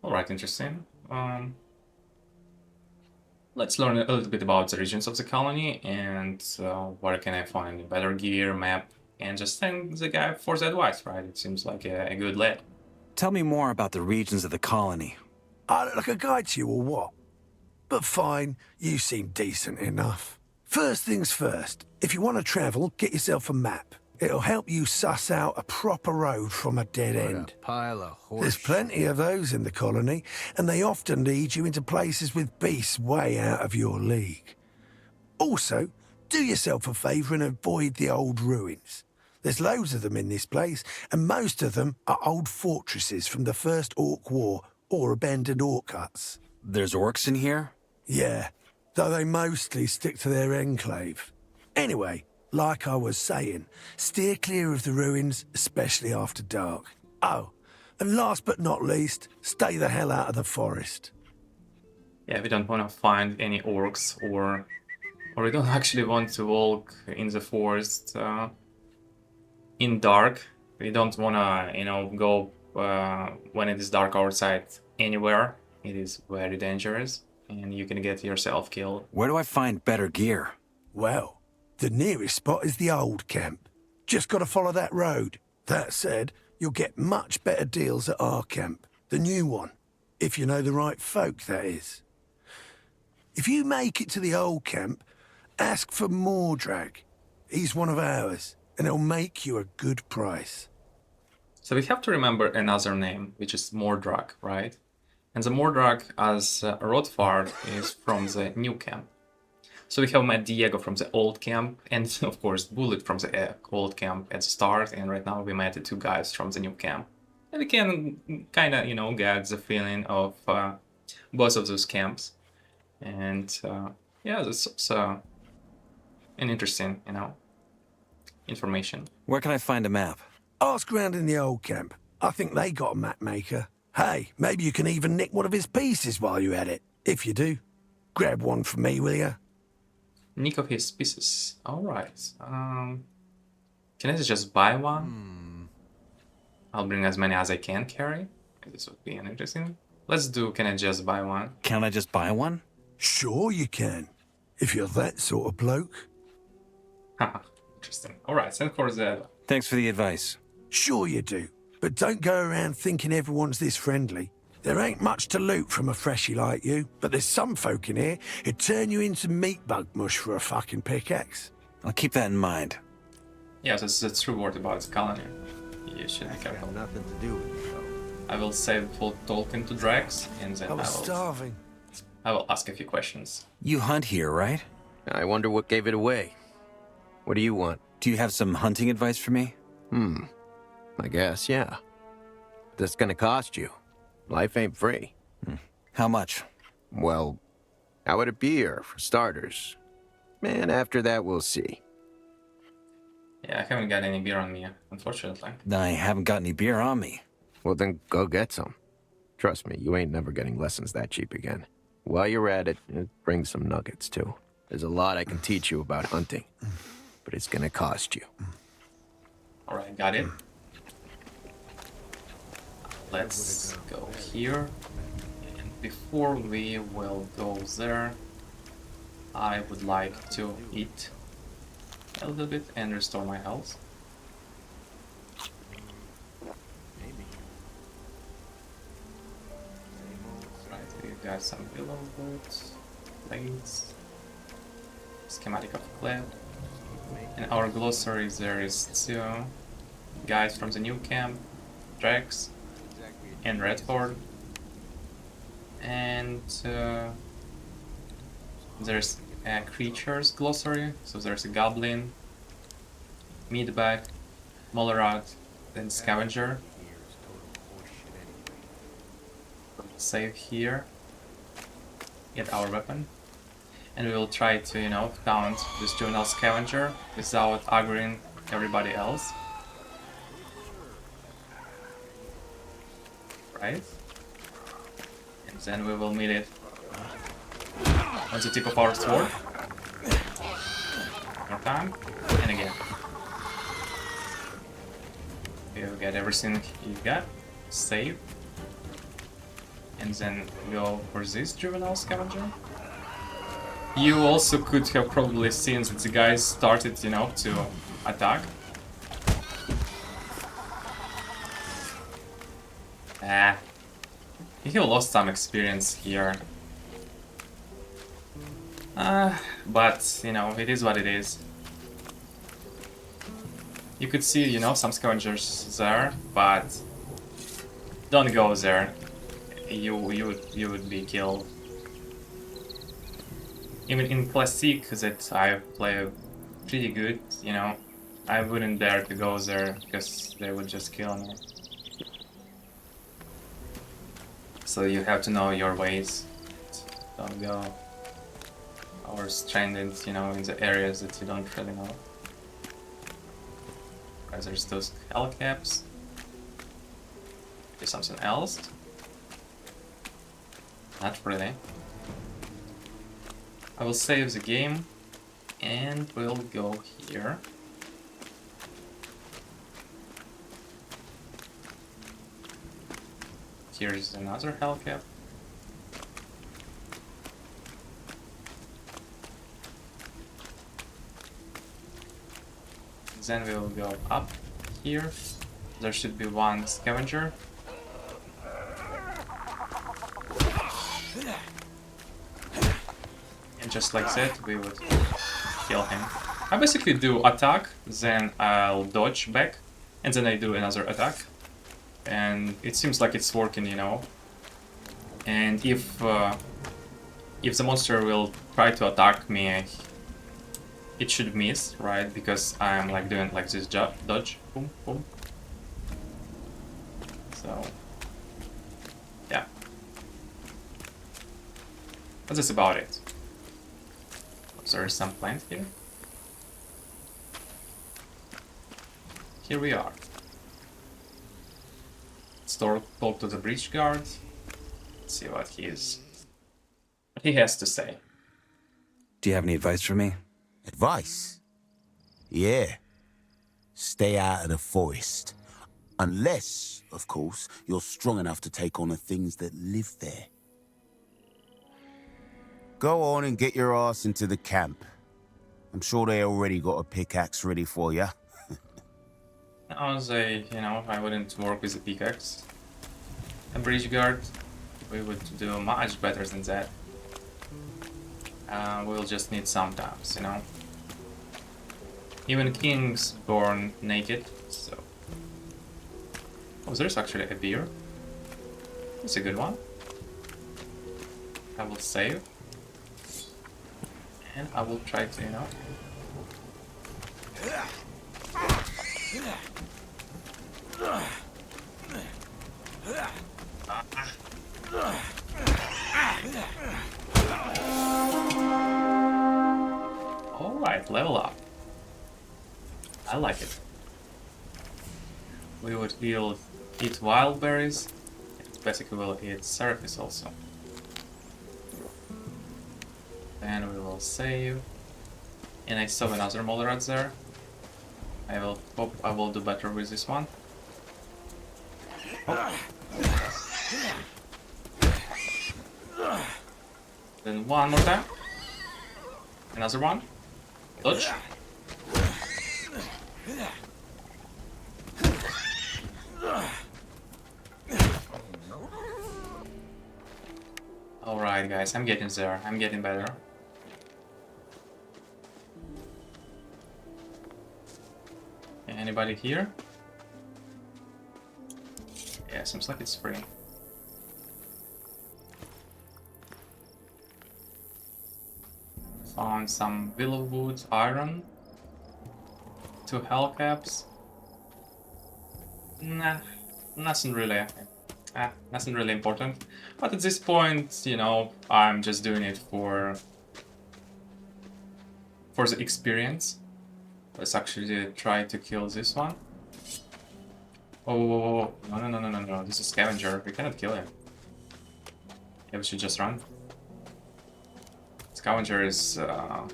Alright, interesting. Let's learn a little bit about the regions of the colony and where can I find better gear, map, and just thank the guy for the advice, right? It seems like a good lad. Tell me more about the regions of the colony. I look like a guide to you or what? But fine, you seem decent enough. First things first, if you want to travel, get yourself a map. It'll help you suss out a proper road from a dead end. Pile of horse. There's plenty of those in the colony, and they often lead you into places with beasts way out of your league. Also, do yourself a favour and avoid the old ruins. There's loads of them in this place, and most of them are old fortresses from the First Orc War or abandoned orc huts. There's orcs in here? Yeah, though they mostly stick to their enclave. Anyway, like I was saying, steer clear of the ruins, especially after dark. Oh, and last but not least, stay the hell out of the forest. Yeah, we don't want to find any orcs or we don't actually want to walk in the forest in dark. We don't want to, go when it is dark outside anywhere. It is very dangerous and you can get yourself killed. Where do I find better gear? Well, the nearest spot is the old camp. Just gotta follow that road. That said, you'll get much better deals at our camp, the new one. If you know the right folk, that is. If you make it to the old camp, ask for Mordrag. He's one of ours, and he'll make you a good price. So we have to remember another name, which is Mordrag, right? And the Mordrag, as Rodfard, is from the new camp. So we have met Diego from the old camp, and of course Bullet from the old camp at the start, and right now we met the two guys from the new camp. And we can kind of, get the feeling of both of those camps. And yeah, that's also an interesting, information. Where can I find a map? Ask around in the old camp. I think they got a map maker. Hey, maybe you can even nick one of his pieces while you're at it. If you do, grab one from me, will ya? Nick of his pieces. Alright. Can I just buy one? I'll bring as many as I can carry. This would be an interesting. Let's do can I just buy one? Can I just buy one? Sure you can. If you're that sort of bloke. Haha, interesting. Alright, send for the... Thanks for the advice. Sure you do. But don't go around thinking everyone's this friendly. There ain't much to loot from a freshie like you, but there's some folk in here who'd turn you into meat bug mush for a fucking pickaxe. I'll keep that in mind. Yeah, that's the true word about the colony. You should be careful. Nothing to do with it, though. I will save full talking to Drax, and then I was starving. I will ask a few questions. You hunt here, right? I wonder what gave it away. What do you want? Do you have some hunting advice for me? I guess, yeah. That's gonna cost you. Life ain't free. How much? Well, how would a beer, for starters? And after that, we'll see. Yeah, I haven't got any beer on me, unfortunately. I haven't got any beer on me. Well, then go get some. Trust me, you ain't never getting lessons that cheap again. While you're at it, bring some nuggets, too. There's a lot I can teach you about hunting, but it's gonna cost you. Alright, got it. Let's go here. And before we will go there, I would like to eat a little bit and restore my health. Right, we got some willow boots, blades, schematic of clay. In our glossary there is two guys from the new camp, Drax and Redford, and there's a creatures glossary, so there's a goblin, meatbag, Molerad, Then Scavenger. Save here. Get our weapon. And we will try to, you know, count this juvenile scavenger without aggroing everybody else. Right? And then we will meet it on the tip of our sword. One more time. And again. You get everything you got. Save. And then go for this juvenile scavenger. You also could have probably seen that the guys started, you know, to attack. Ah. You have lost some experience here. But, you know, it is what it is. You could see, you know, some scavengers there, but don't go there. You would be killed. Even in Classic that I play pretty good, you know, I wouldn't dare to go there because they would just kill me. So you have to know your ways. Don't go or stranded, you know, in the areas that you don't really know. Because there's those Hellcaps. Do something else? Not really. I will save the game and we'll go here. Here's another Hellcap. Then we will go up here. There should be one scavenger. And just like that, we would kill him. I basically do attack, then I'll dodge back, and then I do another attack. And it seems like it's working, you know. And if the monster will try to attack me, it should miss, right? Because I'm like doing like this dodge, boom, boom. So, yeah. But that's about it. There is some plant here. Here we are. Let's talk to the breach guard. Let's see what he has to say. Do you have any advice for me? Advice? Yeah. Stay out of the forest. Unless, of course, you're strong enough to take on the things that live there. Go on and get your ass into the camp. I'm sure they already got a pickaxe ready for you. I would say, you know, I wouldn't work with a pickaxe. A breach guard, we would do much better than that. We'll just need sometimes, you know. Even kings born naked, so... Oh, there's actually a beer. It's a good one. I will save. And I will try to, you know... Alright, level up. I like it. We would eat wild berries. Basically we'll eat surface also. Then we will save. And I saw another mole rat there. I will hope I will do better with this one. Oh. Then one more time. Another one. Dodge. Alright guys, I'm getting there. I'm getting better. Anybody here? Yeah, seems like it's free. Found some willow wood, iron, 2 hellcaps. Nah, nothing really. Nothing really important. But at this point, you know, I'm just doing it for the experience. Let's actually try to kill this one. Oh, no. This is Scavenger. We cannot kill him. Yeah, we should just run. Scavenger is a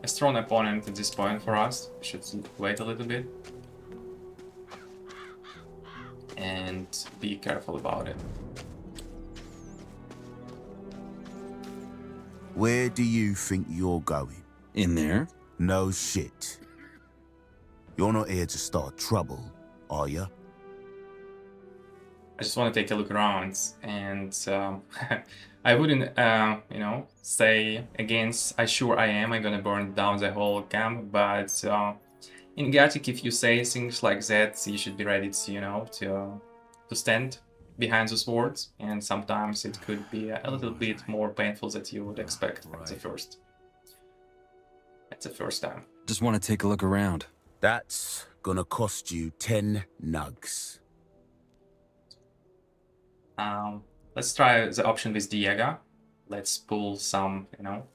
strong opponent at this point for us. We should wait a little bit. And be careful about it. Where do you think you're going? In there? No shit. You're not here to start trouble, are you? I just want to take a look around, and I wouldn't, you know, say against. I am. I'm gonna burn down the whole camp, but in Gothic, if you say things like that, you should be ready to, you know, to stand behind the swords, and sometimes it could be a little bit more painful than you would expect at the first. At the first time. Just want to take a look around. That's gonna cost you 10 nugs. Let's try the option with Diego. Let's pull some, you know,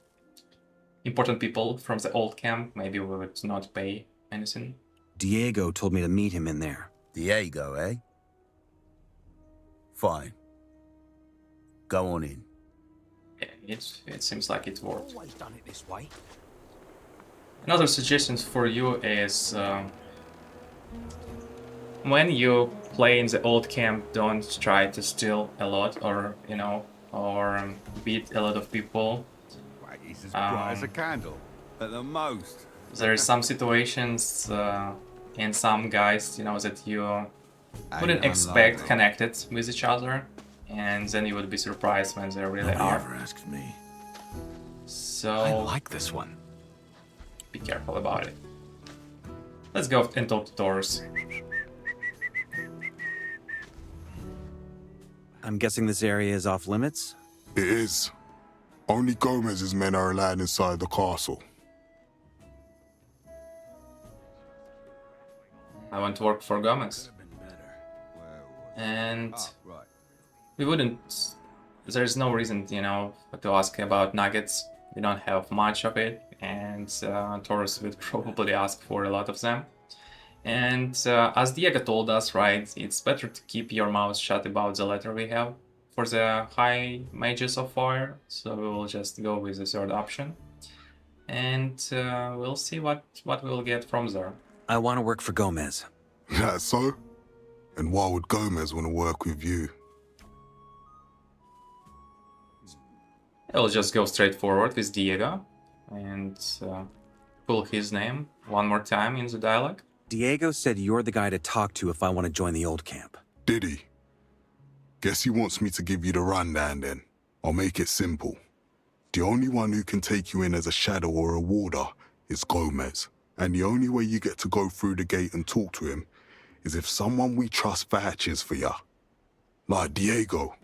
important people from the old camp. Maybe we would not pay anything. Diego told me to meet him in there. Diego, eh? Fine. Go on in. Yeah, it seems like it worked. Always done it this way. Another suggestion for you is when you play in the old camp, don't try to steal a lot or, you know, or beat a lot of people. It's as bright as a candle, at the most. There are some situations and some guys, you know, that you wouldn't expect connected with each other, and then you would be surprised when they really are. Nobody ever asked me. So I like this one. Be careful about it. Let's go and talk to Taurus. I'm guessing this area is off limits? It is. Only Gomez's men are allowed inside the castle. I want to work for Gomez. And we wouldn't... There's no reason, you know, to ask about nuggets. We don't have much of it, and Taurus would probably ask for a lot of them. And as Diego told us, right, it's better to keep your mouth shut about the letter we have for the high mages of fire. So we will just go with the third option, and we'll see what we'll get from there. I want to work for Gomez. That's so? And why would Gomez want to work with you? I'll just go straight forward with Diego and pull his name one more time in the dialogue. Diego said you're the guy to talk to if I want to join the old camp. Did he? Guess he wants me to give you the rundown then. I'll make it simple. The only one who can take you in as a shadow or a warder is Gomez. And the only way you get to go through the gate and talk to him is if someone we trust vouches for ya. Like Diego.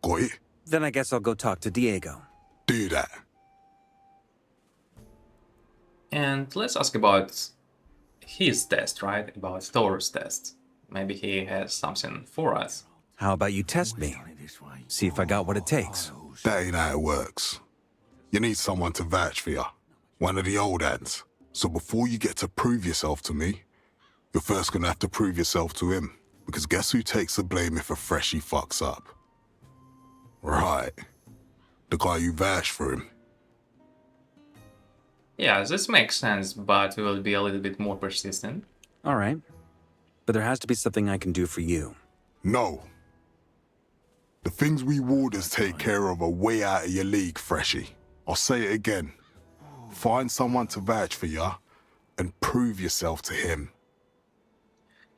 Got it? Then I guess I'll go talk to Diego. Do that. And let's ask about his test, right? About Thor's test. Maybe he has something for us. How about you test me? See if I got what it takes. That ain't how it works. You need someone to vouch for ya. One of the old hands. So before you get to prove yourself to me, you're first gonna have to prove yourself to him. Because guess who takes the blame if a freshie fucks up? Right. The guy you vouched for him. Yeah, this makes sense, but we will be a little bit more persistent. All right. But there has to be something I can do for you. No. The things we warders take care of are way out of your league, freshie. I'll say it again. Find someone to vouch for ya, and prove yourself to him.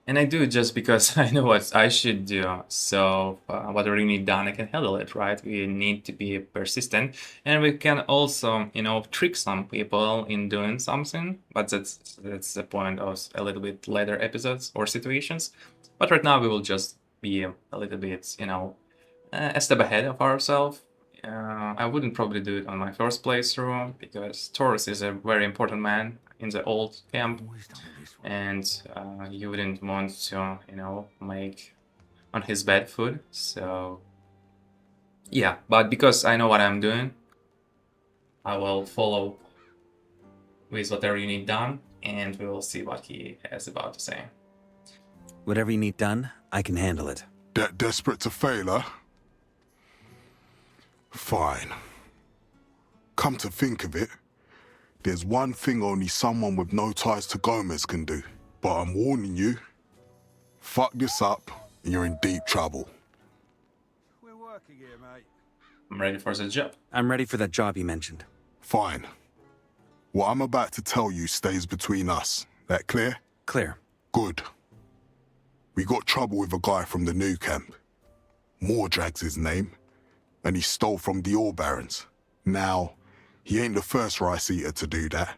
And I do it just because I know what I should do. So whatever we need done, I can handle it, right? We need to be persistent, and we can also, you know, trick some people in doing something. But that's the point of a little bit later episodes or situations. But right now we will just be a little bit, you know, a step ahead of ourselves. I wouldn't probably do it on my first playthrough because Taurus is a very important man. in the old camp, and you wouldn't want to, you know, make on his bed food. So yeah, but because I know what I'm doing, I will follow with whatever you need done, and we will see what he has about to say. Whatever you need done, I can handle it. Desperate to fail, huh? Fine. Come to think of it, there's one thing only someone with no ties to Gomez can do. But I'm warning you, fuck this up and you're in deep trouble. We're working here, mate. I'm ready for the job. I'm ready for that job you mentioned. Fine. What I'm about to tell you stays between us. That clear? Clear. Good. We got trouble with a guy from the New Camp. Mordrag's his name, and he stole from the Ore Barons. Now, he ain't the first rice eater to do that,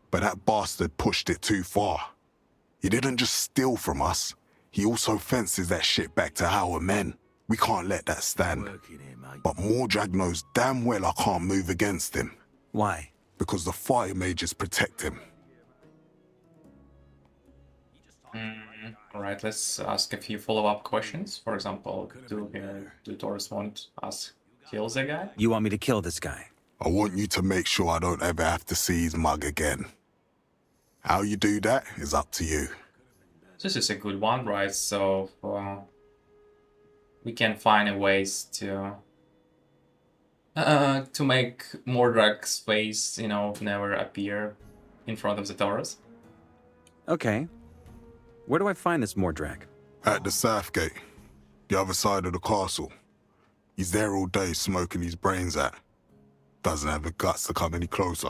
but that bastard pushed it too far. He didn't just steal from us, he also fences that shit back to our men. We can't let that stand. But Mordrag knows damn well I can't move against him. Why? Because the fire mages protect him. Alright, let's ask a few follow-up questions. For example, do Taurus want us kill the guy? You want me to kill this guy? I want you to make sure I don't ever have to see his mug again. How you do that is up to you. This is a good one, right? So we can find ways to make Mordrag's face, you know, never appear in front of the Taurus. Okay. Where do I find this Mordrag? At the south gate, the other side of the castle. He's there all day smoking his brains out. Doesn't have the guts to come any closer.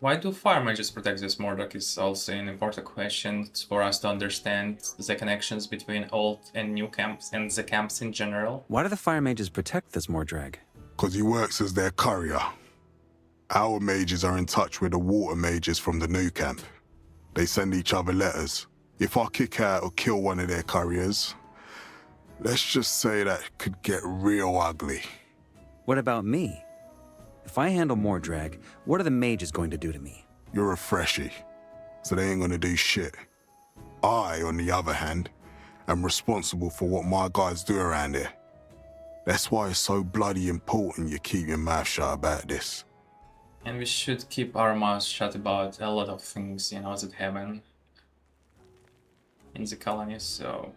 Why do fire mages protect this Mordrag is also an important question for us to understand the connections between old and new camps and the camps in general. Why do the fire mages protect this Mordrag? Because he works as their courier. Our mages are in touch with the water mages from the New Camp. They send each other letters. If I kick out or kill one of their couriers, let's just say that could get real ugly. What about me? If I handle Mordrag, what are the mages going to do to me? You're a freshie, so they ain't gonna do shit. I, on the other hand, am responsible for what my guys do around here. That's why it's so bloody important you keep your mouth shut about this. And we should keep our mouths shut about a lot of things, you know, that happen in the colonies, so...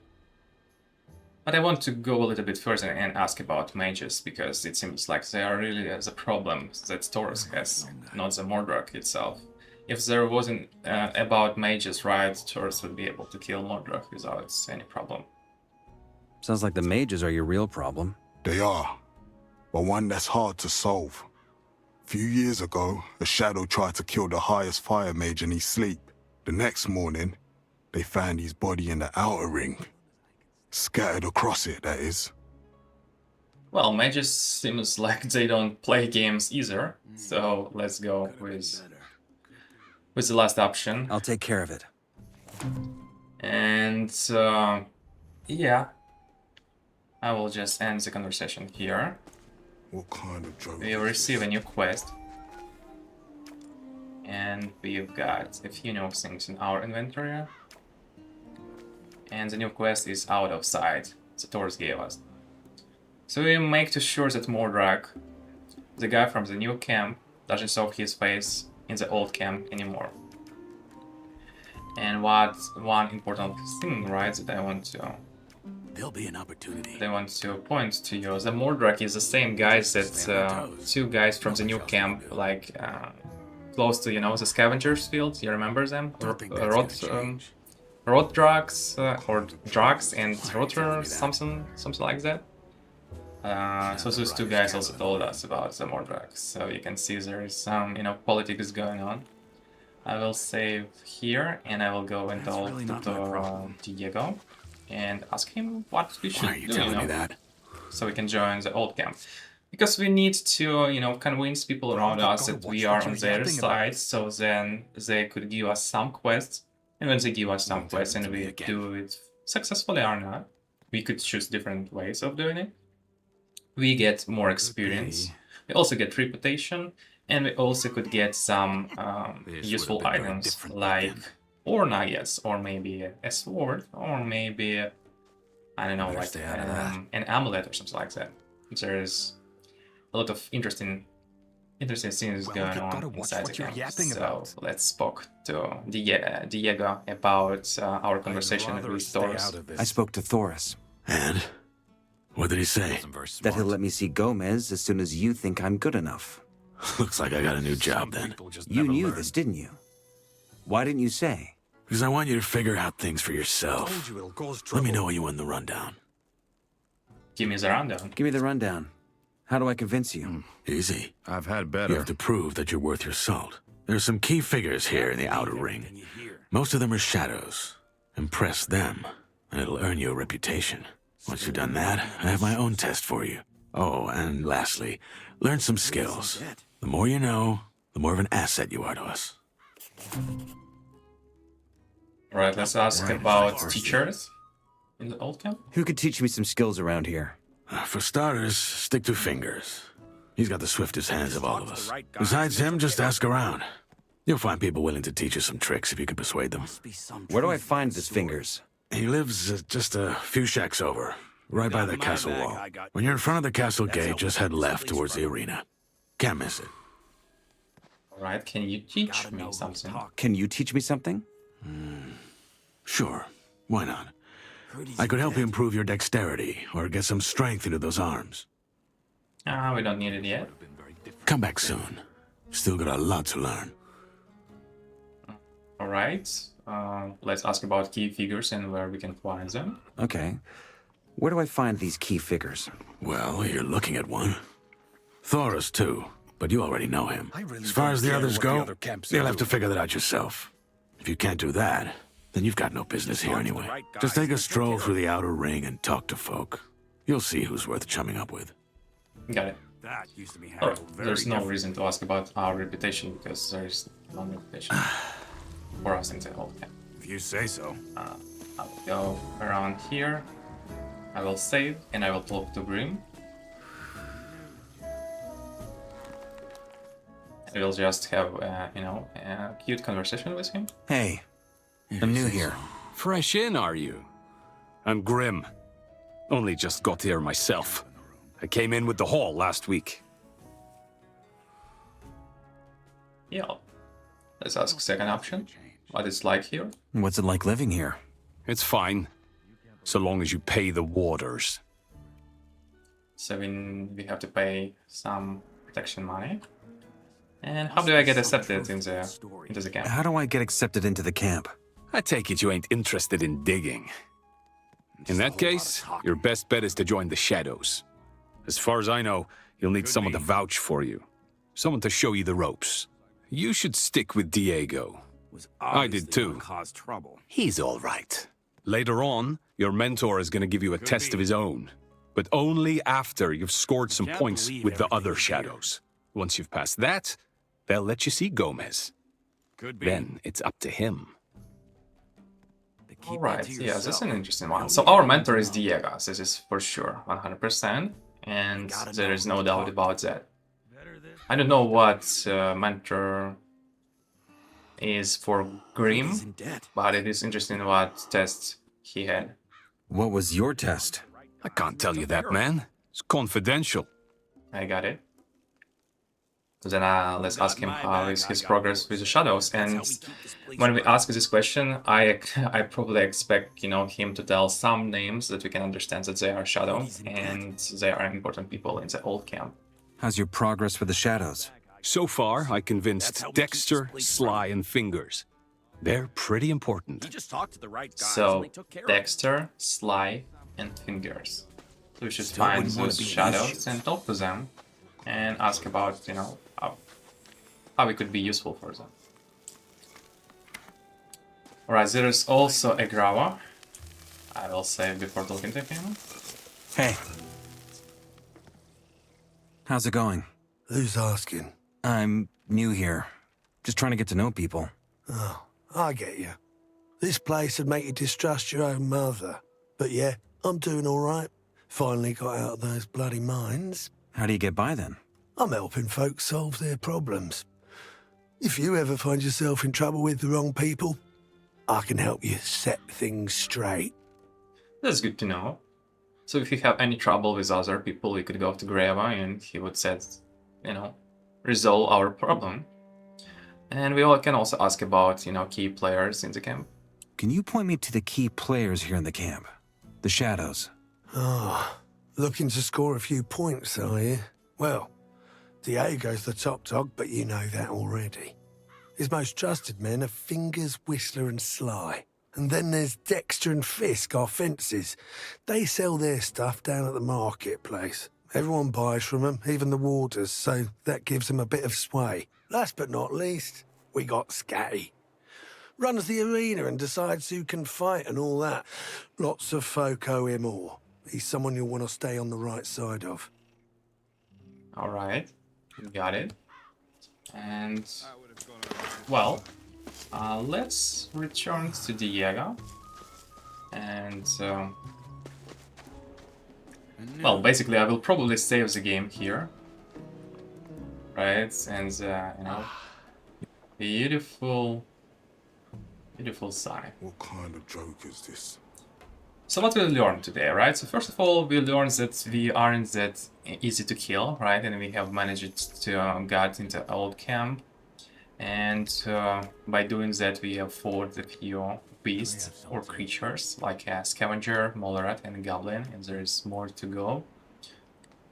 But I want to go a little bit further and ask about mages, because it seems like they are really the problem that Taurus has, not the Mordrag itself. If there wasn't about mages, right, Taurus would be able to kill Mordrag without any problem. Sounds like the mages are your real problem. They are, but one that's hard to solve. A few years ago, a shadow tried to kill the highest fire mage in his sleep. The next morning, they found his body in the outer ring. Scattered across it, that is. Well, mages seems like they don't play games either, so let's go with the last option. I'll take care of it. And yeah, I will just end the conversation here. What kind of joke? We will receive a new quest. And we've got a few new things in our inventory. And the new quest is out of sight, the Taurus gave us. So we make to sure that Mordrag, the guy from the new camp, doesn't show his face in the old camp anymore. And one important thing, right, that I want to... There'll be an opportunity. They want to point to you. The Mordrag is the same guys that two guys from the new camp, like close to, you know, the Scavengers field. You remember them? Road drugs or drugs and rotor, something like that. So those two guys also told us about the Mordrag. So you can see there is some, you know, politics going on. I will save here and I will go and talk to Diego and ask him what we should do, you know, so we can join the old camp. Because we need to, you know, convince people around us that we are on their side, so then they could give us some quests. And when they give us some quests and we do it successfully or not, we could choose different ways of doing it. We get more experience We also get reputation, and we also could get some useful items like ore nuggets, or maybe a sword, or maybe, I don't know, like an amulet or something like that. There's a lot of interesting things going on inside the camp. So let's talk to Diego about our conversation with Thoris. I spoke to Thoris. And? What did he say? That he'll let me see Gomez as soon as you think I'm good enough. Looks like I got a new job then. You knew this, didn't you? Why didn't you say? Because I want you to figure out things for yourself. Let me know when you win the rundown. Give me the rundown. Give me the rundown. How do I convince you? Easy. I've had You better. have to prove that you're worth your salt. There's some key figures here in the outer ring. Most of them are shadows. Impress them, and it'll earn you a reputation. Once you've done that, I have my own test for you. Oh, and lastly, learn some skills. The more you know, the more of an asset you are to us. Right, let's ask about teachers in the old camp. Who could teach me some skills around here? For starters, stick to Fingers. He's got the swiftest hands of all of us. Besides him, just ask around. You'll find people willing to teach you some tricks if you can persuade them. Where do I find this Fingers? He lives just a few shacks over, right by the castle wall. When you're in front of the castle gate, just head left towards the arena. Can't miss it. Alright, can you teach me something? Can you teach me something? Sure, why not? I could help you improve your dexterity, or get some strength into those arms. We don't need it yet. Come back soon. Still got a lot to learn. Alright, let's ask about key figures and where we can find them. Okay. Where do I find these key figures? Well, you're looking at one. Thoris, too, but you already know him. As far as the others go, you'll have to figure that out yourself. If you can't do that, then you've got no business here anyway. Just take a stroll through the outer ring and talk to folk. You'll see who's worth chumming up with. Got it. That used to be Alright, there's no reason to ask about our reputation because there's no reputation for us in the whole camp. If you say so. I'll go around here. I will save and I will talk to Grim. I will just have, a cute conversation with him. Hey, I'm new here. Fresh in, are you? I'm Grim. Only just got here myself. I came in with the haul last week. Yeah. Let's ask second option. What it's like here. What's it like living here? It's fine, so long as you pay the warders. So we have to pay some protection money. And how do I get accepted into the camp? How do I get accepted into the camp? I take it you ain't interested in digging. In that case, your best bet is to join the Shadows. As far as I know, you'll need someone to vouch for you. Someone to show you the ropes. You should stick with Diego. I did too. He's all right. Later on, your mentor is going to give you a test of his own. But only after you've scored some points with the other Shadows. Once you've passed that, they'll let you see Gomez. Then it's up to him. Alright, yeah, this is an interesting one. So our mentor is Diego, this is for sure, 100%. And there is no doubt about that. I don't know what mentor is for Grim, but it is interesting what test he had. What was your test? I can't tell you that, man. It's confidential. I got it. So then let's ask him how is his progress with the Shadows. And when we ask this question, I probably expect, him to tell some names that we can understand that they are Shadow and they are important people in the old camp. How's your progress with the Shadows? So far, I convinced Dexter, Sly, and Fingers. They're pretty important. So, Dexter, Sly, and Fingers. So we should find those Shadows and talk to them and ask about, how it could be useful for them. Alright, there is also a Grava. I will save before talking to him. Hey. How's it going? Who's asking? I'm new here. Just trying to get to know people. Oh, I get you. This place would make you distrust your own mother. But yeah, I'm doing all right. Finally got out of those bloody mines. How do you get by then? I'm helping folks solve their problems. If you ever find yourself in trouble with the wrong people, I can help you set things straight. That's good to know. So if you have any trouble with other people, you could go to Greva and he would set, resolve our problem. And we all can also ask about, key players in the camp. Can you point me to the key players here in the camp? The Shadows. Ah, looking to score a few points, are you? Well, Diego's the top dog, but you know that already. His most trusted men are Fingers, Whistler and Sly. And then there's Dexter and Fisk, our fences. They sell their stuff down at the marketplace. Everyone buys from them, even the warders, so that gives them a bit of sway. Last but not least, we got Scatty. Runs the arena and decides who can fight and all that. Lots of folk owe him all. He's someone you'll want to stay on the right side of. All right, got it. And, well, let's return to Diego. And, well, basically I will probably save the game here. Right, and, beautiful sign. What kind of joke is this? So what we learned today, right? So first of all, we learned that we aren't that easy to kill, right? And we have managed to get into old camp. And by doing that, we have fought a few beasts or creatures, like a Scavenger, Molerat, and Goblin. And there is more to go.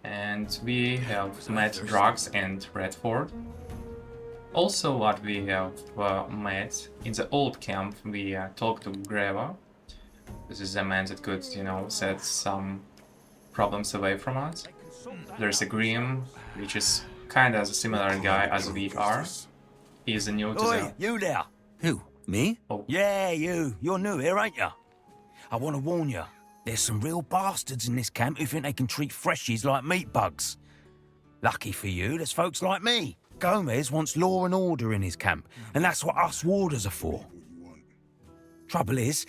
And we have met Drugs and Redford. Also, what we have met in the old camp, we talked to Greva. This is a man that could, set some problems away from us. There's a Grim, which is kind of a similar guy as we are. He's new to Oi, the... you there? Who? Me? Oh. Yeah, you. You're new here, ain't you? I want to warn you. There's some real bastards in this camp who think they can treat freshies like meat bugs. Lucky for you, there's folks like me. Gomez wants law and order in his camp, and that's what us warders are for. Trouble is,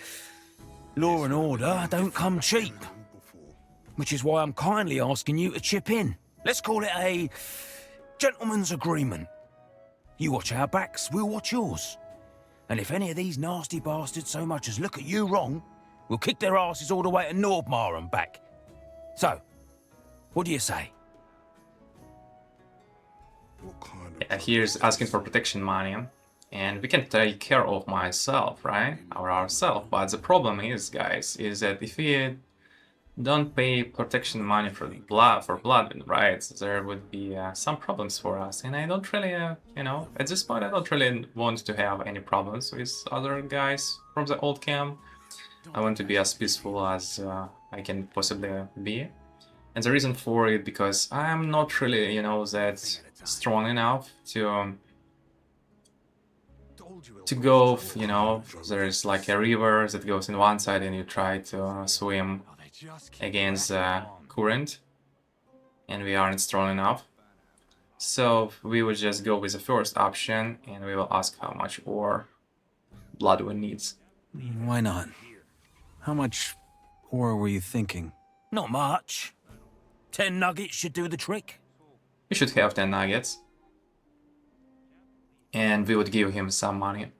law and order don't come cheap. Which is why I'm kindly asking you to chip in. Let's call it a gentleman's agreement. You watch our backs, we'll watch yours. And if any of these nasty bastards so much as look at you wrong, we'll kick their asses all the way to Nordmar and back. So, what do you say? Yeah, here's asking for protection money. And we can take care of myself, right? Or ourselves. But the problem is, guys, is that if we don't pay protection money for blood, right? There would be some problems for us. And I don't really, at this point, I don't really want to have any problems with other guys from the old camp. I want to be as peaceful as I can possibly be. And the reason for it, because I'm not really, that strong enough to go, there's like a river that goes in one side and you try to swim against the current, and we aren't strong enough. So we would just go with the first option and we will ask how much ore blood we need. Why not? How much ore were you thinking? Not much. 10 nuggets should do the trick. We should have 10 nuggets. And we would give him some money.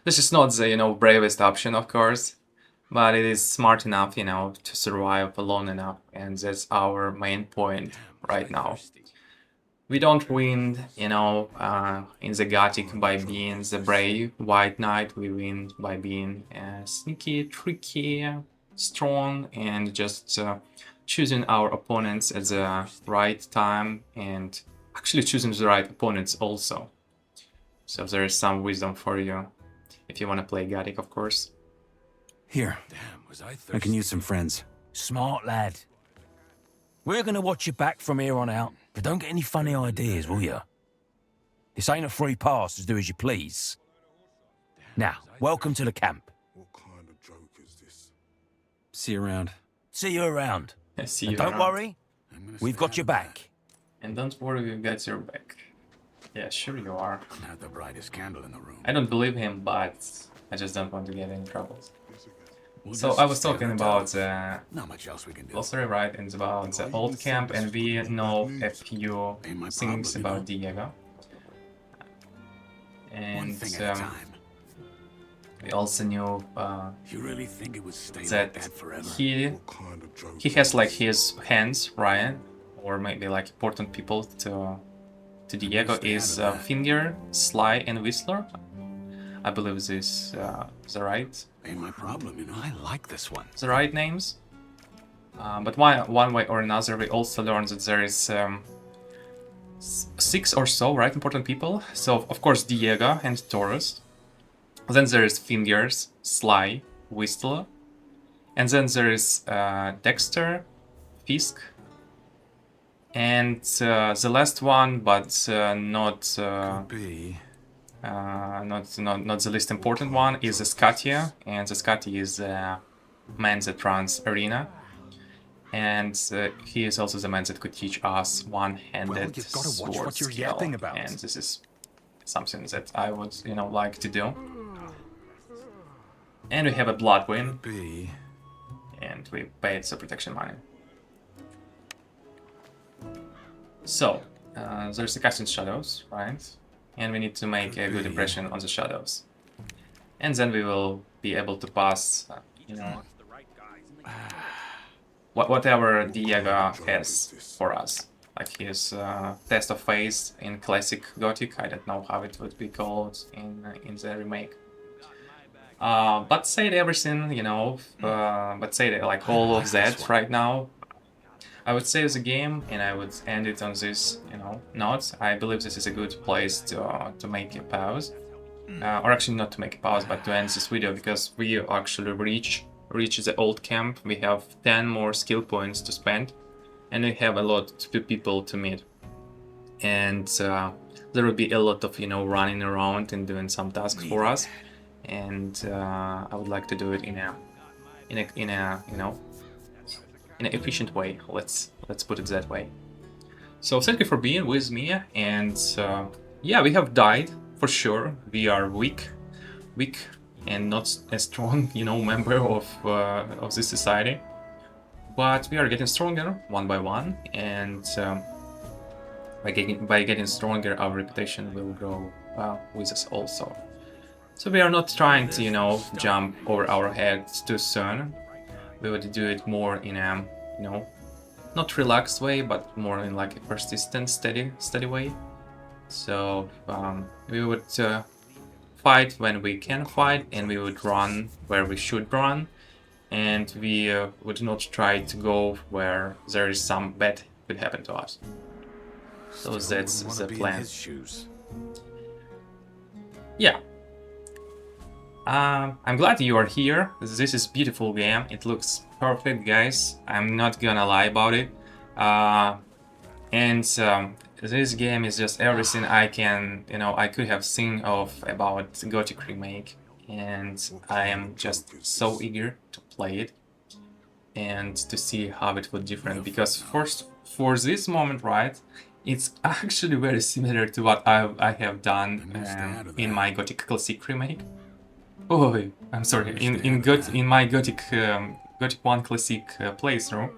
This is not the, bravest option, of course. But it is smart enough, to survive long enough. And that's our main point right now. We don't win, in the Gothic by being the brave White Knight. We win by being sneaky, tricky, strong, and just choosing our opponents at the right time. And actually choosing the right opponents also. So there is some wisdom for you, if you want to play Gothic, of course. Here, I can use some friends. Smart lad. We're gonna watch your back from here on out, but don't get any funny ideas, will you? This ain't a free pass to do as you please. Now, welcome to the camp. What kind of joke is this? See you around. See you around. See and you don't around. worry, we've got your back. And don't worry, we've got your back. Yeah, sure you are. Not the brightest candle in the room. I don't believe him, but I just don't want to get any troubles. So I was talking about not much else we can do. glossary, right? And it's about the old camp, and we know a few things about Diego. And we also knew You really think it would stay like that that forever? he has like his hands, right? Or maybe like important people to Diego is Finger, Sly, and Whistler. I believe this is the right. Ain't my problem, you know. I like this one. The right names. But one way or another, we also learned that there is 6 or so, right, important people. So of course Diego and Taurus. Then there is Fingers, Sly, Whistler, and then there is Dexter, Fisk, and the last one, but not the least important one, is Scatia, and the Scatia is the man that runs Arena, and he is also the man that could teach us one-handed sword skill, and this is something that I would, like to do. And we have a blood win, and we paid the protection money. So, there's the casting shadows, right? And we need to make a good impression on the shadows. And then we will be able to pass, whatever Diego has for us. Like his test of face in classic Gothic. I don't know how it would be called in the remake. But say everything, but say like all of that right now. I would save the game and I would end it on this, note. I believe this is a good place to make a pause. Or actually not to make a pause, but to end this video, because we actually reach the old camp. We have 10 more skill points to spend, and we have a lot of people to meet. And there will be a lot of, running around and doing some tasks for us. And I would like to do it in an efficient way. Let's put it that way. So thank you for being with me, and yeah, we have died for sure. We are weak and not a strong, member of this society. But we are getting stronger one by one, and by getting stronger, our reputation will grow with us also. So we are not trying to, jump over our heads too soon. We would do it more in a, not relaxed way, but more in like a persistent, steady way. So we would fight when we can fight, and we would run where we should run, and we would not try to go where there is some bad could happen to us. So that's the plan. Yeah. I'm glad you are here. This is a beautiful game. It looks perfect, guys. I'm not gonna lie about it. And this game is just everything I could have seen of about Gothic Remake. And I am just so eager to play it and to see how it would different. Because first, for this moment, right, it's actually very similar to what I have done in my Gothic Classic Remake. Oh, I'm sorry. In my Gothic 1 Classic playthrough,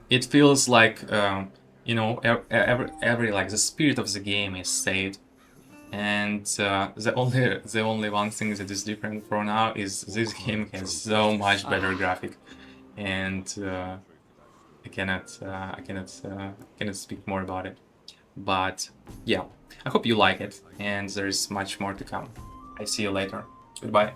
it feels like every like the spirit of the game is saved, and the only one thing that is different for now is this game has so much better graphic, and I cannot speak more about it. But yeah, I hope you like it, and there is much more to come. I see you later. Goodbye.